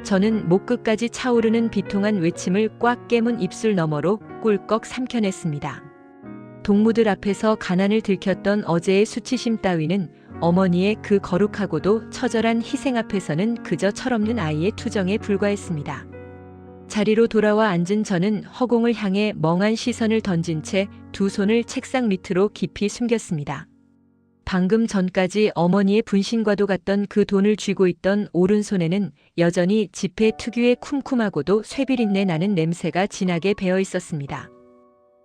저는 목 끝까지 차오르는 비통한 외침을 꽉 깨문 입술 너머로 꿀꺽 삼켜냈습니다. 동무들 앞에서 가난을 들켰던 어제의 수치심 따위는 어머니의 그 거룩하고도 처절한 희생 앞에서는 그저 철없는 아이의 투정에 불과했습니다. 자리로 돌아와 앉은 저는 허공을 향해 멍한 시선을 던진 채 두 손을 책상 밑으로 깊이 숨겼습니다. 방금 전까지 어머니의 분신과도 같던 그 돈을 쥐고 있던 오른손에는 여전히 지폐 특유의 쿰쿰하고도 쇠비린내 나는 냄새가 진하게 배어 있었습니다.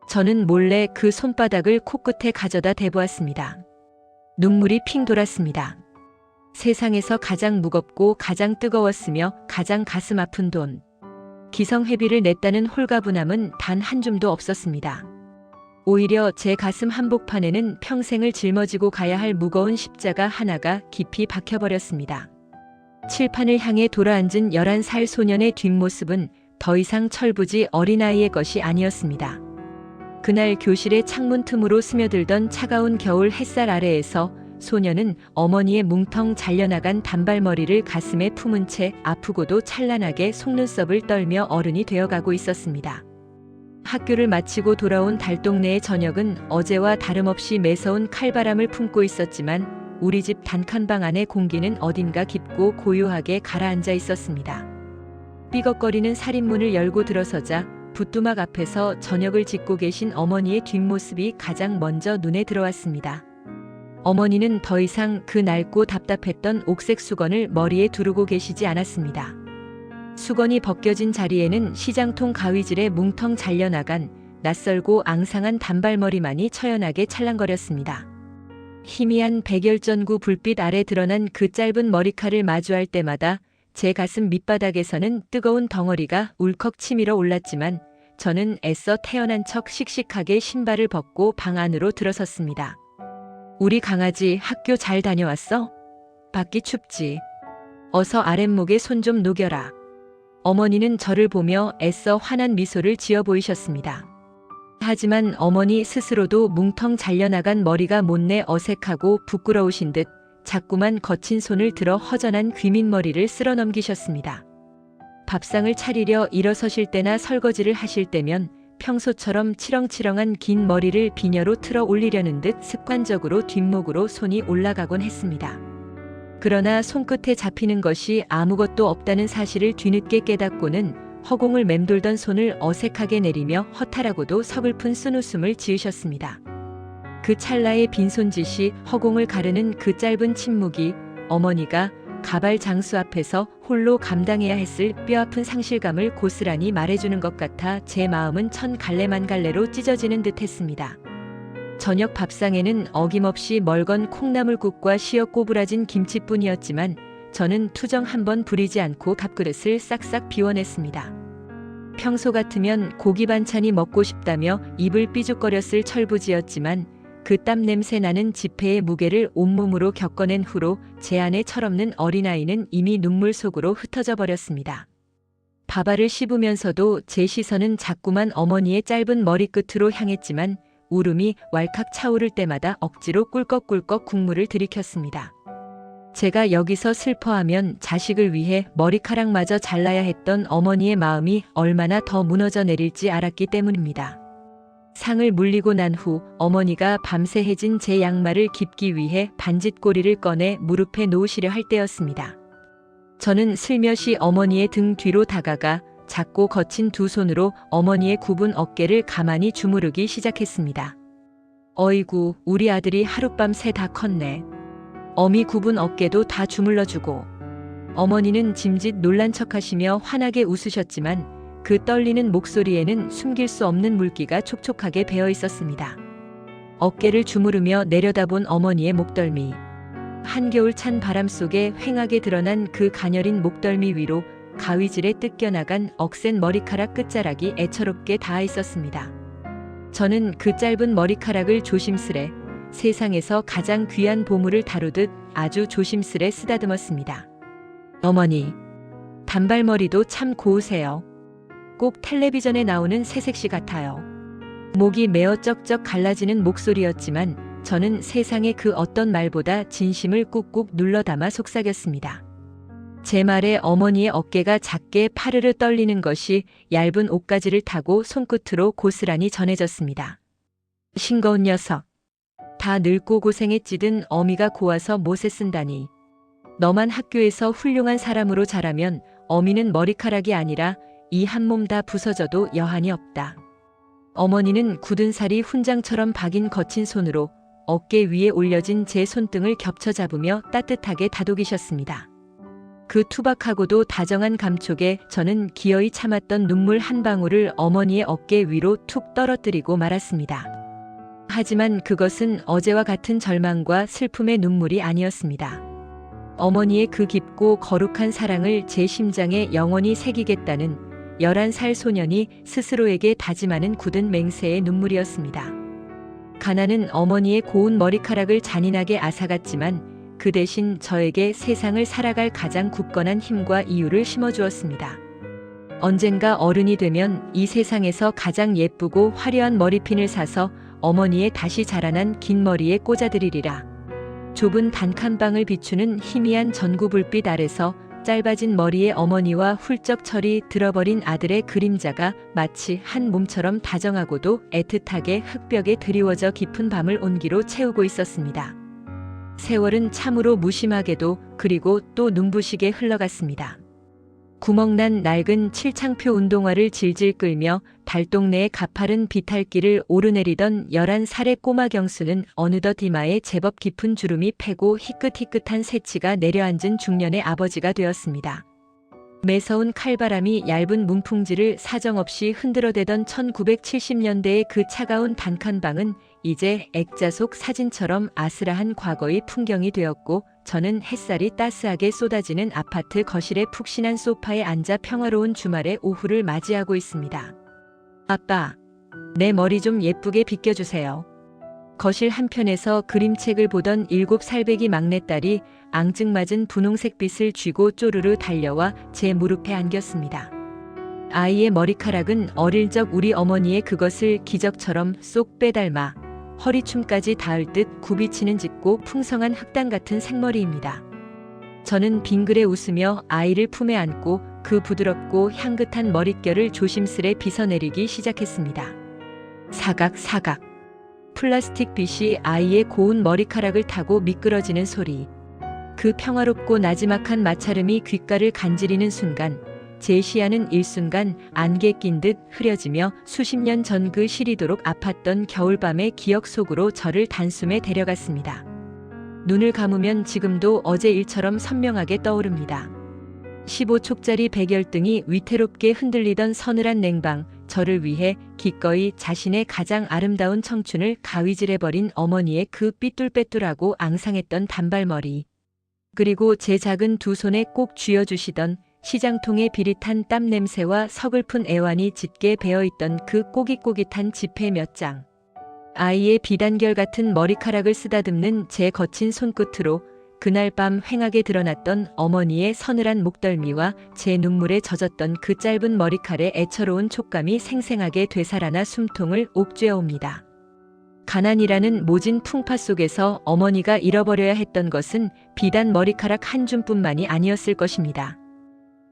저는 몰래 그 손바닥을 코끝에 가져다 대보았습니다. 눈물이 핑 돌았습니다. 세상에서 가장 무겁고 가장 뜨거웠으며 가장 가슴 아픈 돈. 기성회비를 냈다는 홀가분함은 단 한 줌도 없었습니다. 오히려 제 가슴 한복판에는 평생을 짊어지고 가야 할 무거운 십자가 하나가 깊이 박혀버렸습니다. 칠판을 향해 돌아앉은 11살 소년의 뒷모습은 더 이상 철부지 어린아이의 것이 아니었습니다. 그날 교실의 창문 틈으로 스며들던 차가운 겨울 햇살 아래에서 소년은 어머니의 뭉텅 잘려나간 단발머리를 가슴에 품은 채 아프고도 찬란하게 속눈썹을 떨며 어른이 되어가고 있었습니다. 학교를 마치고 돌아온 달동네의 저녁은 어제와 다름없이 매서운 칼바람을 품고 있었지만 우리 집 단칸방 안의 공기는 어딘가 깊고 고요하게 가라앉아 있었습니다. 삐걱거리는 살인문을 열고 들어서자 붓두막 앞에서 저녁을 짓고 계신 어머니의 뒷모습이 가장 먼저 눈에 들어왔습니다. 어머니는 더 이상 그 낡고 답답했던 옥색 수건을 머리에 두르고 계시지 않았습니다. 수건이 벗겨진 자리에는 시장통 가위질에 뭉텅 잘려나간 낯설고 앙상한 단발머리만이 처연하게 찰랑거렸습니다. 희미한 백열전구 불빛 아래 드러난 그 짧은 머리칼을 마주할 때마다 제 가슴 밑바닥에서는 뜨거운 덩어리가 울컥 치밀어 올랐지만 저는 애써 태어난 척 씩씩하게 신발을 벗고 방 안으로 들어섰습니다. 우리 강아지 학교 잘 다녀왔어? 밖이 춥지. 어서 아랫목에 손 좀 녹여라. 어머니는 저를 보며 애써 환한 미소를 지어 보이셨습니다. 하지만 어머니 스스로도 뭉텅 잘려나간 머리가 못내 어색하고 부끄러우신 듯 자꾸만 거친 손을 들어 허전한 귀밑머리를 쓸어 넘기셨습니다. 밥상을 차리려 일어서실 때나 설거지를 하실 때면 평소처럼 치렁치렁한 긴 머리를 비녀로 틀어 올리려는 듯 습관적으로 뒷목으로 손이 올라가곤 했습니다. 그러나 손끝에 잡히는 것이 아무것도 없다는 사실을 뒤늦게 깨닫고는 허공을 맴돌던 손을 어색하게 내리며 허탈하고도 서글픈 쓴웃음을 지으셨습니다. 그 찰나의 빈손짓이 허공을 가르는 그 짧은 침묵이 어머니가 가발 장수 앞에서 홀로 감당해야 했을 뼈아픈 상실감을 고스란히 말해주는 것 같아 제 마음은 천 갈래만 갈래로 찢어지는 듯 했습니다. 저녁 밥상에는 어김없이 멀건 콩나물국과 시어 꼬부라진 김치뿐이었지만 저는 투정 한번 부리지 않고 밥그릇을 싹싹 비워냈습니다. 평소 같으면 고기 반찬이 먹고 싶다며 입을 삐죽거렸을 철부지였지만 그 땀 냄새 나는 지폐의 무게를 온몸으로 겪어낸 후로 제 안의 철없는 어린아이는 이미 눈물 속으로 흩어져 버렸습니다. 밥알을 씹으면서도 제 시선은 자꾸만 어머니의 짧은 머리끝으로 향했지만 울음이 왈칵 차오를 때마다 억지로 꿀꺽꿀꺽 국물을 들이켰습니다. 제가 여기서 슬퍼하면 자식을 위해 머리카락마저 잘라야 했던 어머니의 마음이 얼마나 더 무너져 내릴지 알았기 때문입니다. 상을 물리고 난 후 어머니가 밤새 해진 제 양말을 깁기 위해 반짓고리를 꺼내 무릎에 놓으시려 할 때였습니다. 저는 슬며시 어머니의 등 뒤로 다가가 작고 거친 두 손으로 어머니의 굽은 어깨를 가만히 주무르기 시작했습니다. 어이구, 우리 아들이 하룻밤 새 다 컸네. 어미 굽은 어깨도 다 주물러주고. 어머니는 짐짓 놀란 척하시며 환하게 웃으셨지만 그 떨리는 목소리에는 숨길 수 없는 물기가 촉촉하게 배어 있었습니다. 어깨를 주무르며 내려다본 어머니의 목덜미. 한겨울 찬 바람 속에 휑하게 드러난 그 가녀린 목덜미 위로 가위질에 뜯겨나간 억센 머리카락 끝자락이 애처롭게 닿아 있었습니다. 저는 그 짧은 머리카락을 조심스레 세상에서 가장 귀한 보물을 다루듯 아주 조심스레 쓰다듬었습니다. 어머니, 단발머리도 참 고우세요. 꼭 텔레비전에 나오는 새색시 같아요. 목이 메어 쩍쩍 갈라지는 목소리였지만 저는 세상의 그 어떤 말보다 진심을 꾹꾹 눌러 담아 속삭였습니다. 제 말에 어머니의 어깨가 작게 파르르 떨리는 것이 얇은 옷가지를 타고 손끝으로 고스란히 전해졌습니다. 싱거운 녀석. 다 늙고 고생에 찌든 어미가 고와서 못에 쓴다니. 너만 학교에서 훌륭한 사람으로 자라면 어미는 머리카락이 아니라 이 한 몸 다 부서져도 여한이 없다. 어머니는 굳은 살이 훈장처럼 박인 거친 손으로 어깨 위에 올려진 제 손등을 겹쳐 잡으며 따뜻하게 다독이셨습니다. 그 투박하고도 다정한 감촉에 저는 기어이 참았던 눈물 한 방울을 어머니의 어깨 위로 툭 떨어뜨리고 말았습니다. 하지만 그것은 어제와 같은 절망과 슬픔의 눈물이 아니었습니다. 어머니의 그 깊고 거룩한 사랑을 제 심장에 영원히 새기겠다는 11살 소년이 스스로에게 다짐하는 굳은 맹세의 눈물이었습니다. 가난은 어머니의 고운 머리카락을 잔인하게 앗아갔지만 그 대신 저에게 세상을 살아갈 가장 굳건한 힘과 이유를 심어주었습니다. 언젠가 어른이 되면 이 세상에서 가장 예쁘고 화려한 머리핀을 사서 어머니의 다시 자라난 긴 머리에 꽂아드리리라. 좁은 단칸방을 비추는 희미한 전구 불빛 아래서 짧아진 머리의 어머니와 훌쩍 철이 들어버린 아들의 그림자가 마치 한 몸처럼 다정하고도 애틋하게 흙벽에 드리워져 깊은 밤을 온기로 채우고 있었습니다. 세월은 참으로 무심하게도 그리고 또 눈부시게 흘러갔습니다. 구멍난 낡은 칠창표 운동화를 질질 끌며 달동네의 가파른 비탈길을 오르내리던 11살의 꼬마 경수는 어느덧 이마에 제법 깊은 주름이 패고 희끗희끗한 새치가 내려앉은 중년의 아버지가 되었습니다. 매서운 칼바람이 얇은 문풍지를 사정없이 흔들어대던 1970년대의 그 차가운 단칸방은 이제 액자 속 사진처럼 아스라한 과거의 풍경이 되었고 저는 햇살이 따스하게 쏟아지는 아파트 거실의 푹신한 소파에 앉아 평화로운 주말의 오후를 맞이하고 있습니다. 아빠, 내 머리 좀 예쁘게 빗겨주세요. 거실 한편에서 그림책을 보던 7살배기 막내딸이 앙증맞은 분홍색 빛을 쥐고 쪼르르 달려와 제 무릎에 안겼습니다. 아이의 머리카락은 어릴 적 우리 어머니의 그것을 기적처럼 쏙 빼닮아 허리춤까지 닿을 듯 굽이치는 짙고 풍성한 흑당 같은 생머리입니다. 저는 빙그레 웃으며 아이를 품에 안고 그 부드럽고 향긋한 머릿결을 조심스레 빗어내리기 시작했습니다. 사각사각. 플라스틱 빛이 아이의 고운 머리카락을 타고 미끄러지는 소리. 그 평화롭고 나지막한 마찰음이 귓가를 간지리는 순간 제 시야는 일순간 안개 낀 듯 흐려지며 수십 년 전 그 시리도록 아팠던 겨울밤의 기억 속으로 저를 단숨에 데려갔습니다. 눈을 감으면 지금도 어제 일처럼 선명하게 떠오릅니다. 15촉짜리 백열등이 위태롭게 흔들리던 서늘한 냉방, 저를 위해 기꺼이 자신의 가장 아름다운 청춘을 가위질해버린 어머니의 그 삐뚤빼뚤하고 앙상했던 단발머리. 그리고 제 작은 두 손에 꼭 쥐어주시던 시장통의 비릿한 땀 냄새와 서글픈 애환이 짙게 배어있던 그 꼬깃꼬깃한 지폐 몇 장. 아이의 비단결 같은 머리카락을 쓰다듬는 제 거친 손끝으로 그날 밤 휑하게 드러났던 어머니의 서늘한 목덜미와 제 눈물에 젖었던 그 짧은 머리칼의 애처로운 촉감이 생생하게 되살아나 숨통을 옥죄어옵니다. 가난이라는 모진 풍파 속에서 어머니가 잃어버려야 했던 것은 비단 머리카락 한 줌뿐만이 아니었을 것입니다.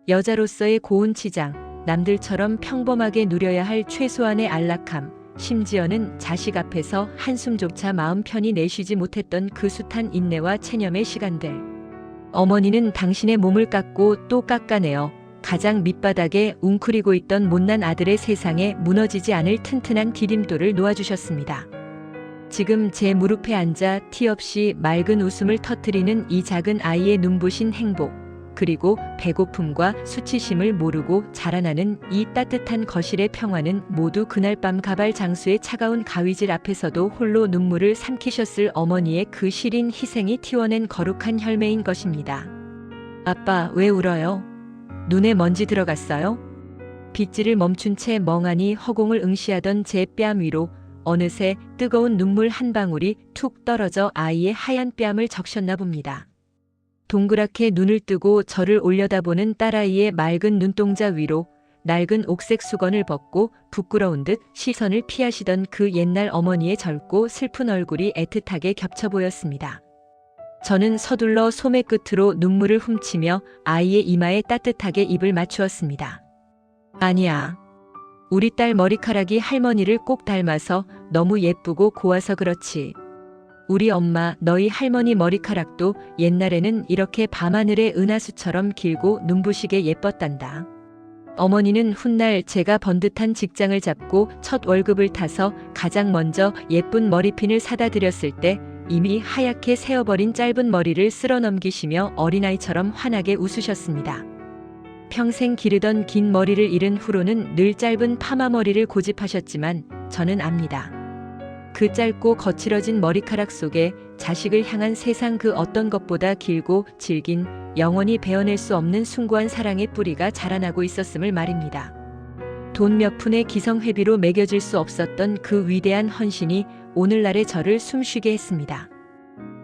여자로서의 고운 치장, 남들처럼 평범하게 누려야 할 최소한의 안락함, 심지어는 자식 앞에서 한숨조차 마음 편히 내쉬지 못했던 그 숱한 인내와 체념의 시간들. 어머니는 당신의 몸을 깎고 또 깎아내어 가장 밑바닥에 웅크리고 있던 못난 아들의 세상에 무너지지 않을 튼튼한 디딤돌을 놓아주셨습니다. 지금 제 무릎에 앉아 티 없이 맑은 웃음을 터뜨리는 이 작은 아이의 눈부신 행복, 그리고 배고픔과 수치심을 모르고 자라나는 이 따뜻한 거실의 평화는 모두 그날 밤 가발 장수의 차가운 가위질 앞에서도 홀로 눈물을 삼키셨을 어머니의 그 시린 희생이 튀어낸 거룩한 혈매인 것입니다. 아빠, 왜 울어요? 눈에 먼지 들어갔어요? 빗질을 멈춘 채 멍하니 허공을 응시하던 제 뺨 위로 어느새 뜨거운 눈물 한 방울이 툭 떨어져 아이의 하얀 뺨을 적셨나 봅니다. 동그랗게 눈을 뜨고 저를 올려다보는 딸아이의 맑은 눈동자 위로 낡은 옥색 수건을 벗고 부끄러운 듯 시선을 피하시던 그 옛날 어머니의 젊고 슬픈 얼굴이 애틋하게 겹쳐 보였습니다. 저는 서둘러 소매 끝으로 눈물을 훔치며 아이의 이마에 따뜻하게 입을 맞추었습니다. 아니야. 우리 딸 머리카락이 할머니를 꼭 닮아서 너무 예쁘고 고와서 그렇지. 우리 엄마, 너희 할머니 머리카락도 옛날에는 이렇게 밤하늘의 은하수처럼 길고 눈부시게 예뻤단다. 어머니는 훗날 제가 번듯한 직장을 잡고 첫 월급을 타서 가장 먼저 예쁜 머리핀을 사다 드렸을 때 이미 하얗게 새어버린 짧은 머리를 쓸어 넘기시며 어린아이처럼 환하게 웃으셨습니다. 평생 기르던 긴 머리를 잃은 후로는 늘 짧은 파마 머리를 고집하셨지만 저는 압니다. 그 짧고 거칠어진 머리카락 속에 자식을 향한 세상 그 어떤 것보다 길고 질긴 영원히 베어낼 수 없는 숭고한 사랑의 뿌리가 자라나고 있었음을 말입니다. 돈 몇 푼의 기성회비로 매겨질 수 없었던 그 위대한 헌신이 오늘날의 저를 숨쉬게 했습니다.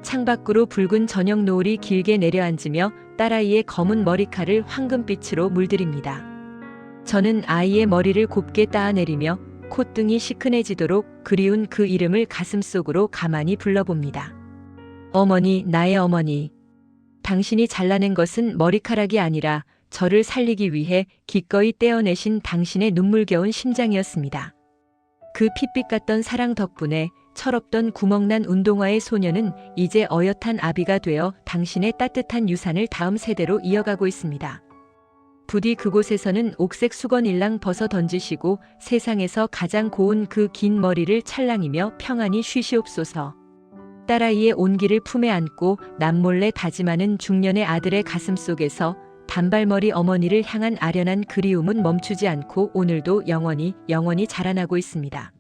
창밖으로 붉은 저녁 노을이 길게 내려앉으며 딸아이의 검은 머리칼을 황금빛으로 물들입니다. 저는 아이의 머리를 곱게 따아내리며 콧등이 시큰해지도록 그리운 그 이름을 가슴속으로 가만히 불러봅니다. 어머니, 나의 어머니. 당신이 잘라낸 것은 머리카락이 아니라 저를 살리기 위해 기꺼이 떼어내신 당신의 눈물겨운 심장이었습니다. 그 핏빛 같던 사랑 덕분에 철없던 구멍난 운동화의 소녀는 이제 어엿한 아비가 되어 당신의 따뜻한 유산을 다음 세대로 이어가고 있습니다. 부디 그곳에서는 옥색 수건 일랑 벗어 던지시고 세상에서 가장 고운 그 긴 머리를 찰랑이며 평안히 쉬시옵소서. 딸아이의 온기를 품에 안고 남몰래 다짐하는 중년의 아들의 가슴속에서 단발머리 어머니를 향한 아련한 그리움은 멈추지 않고 오늘도 영원히 자라나고 있습니다.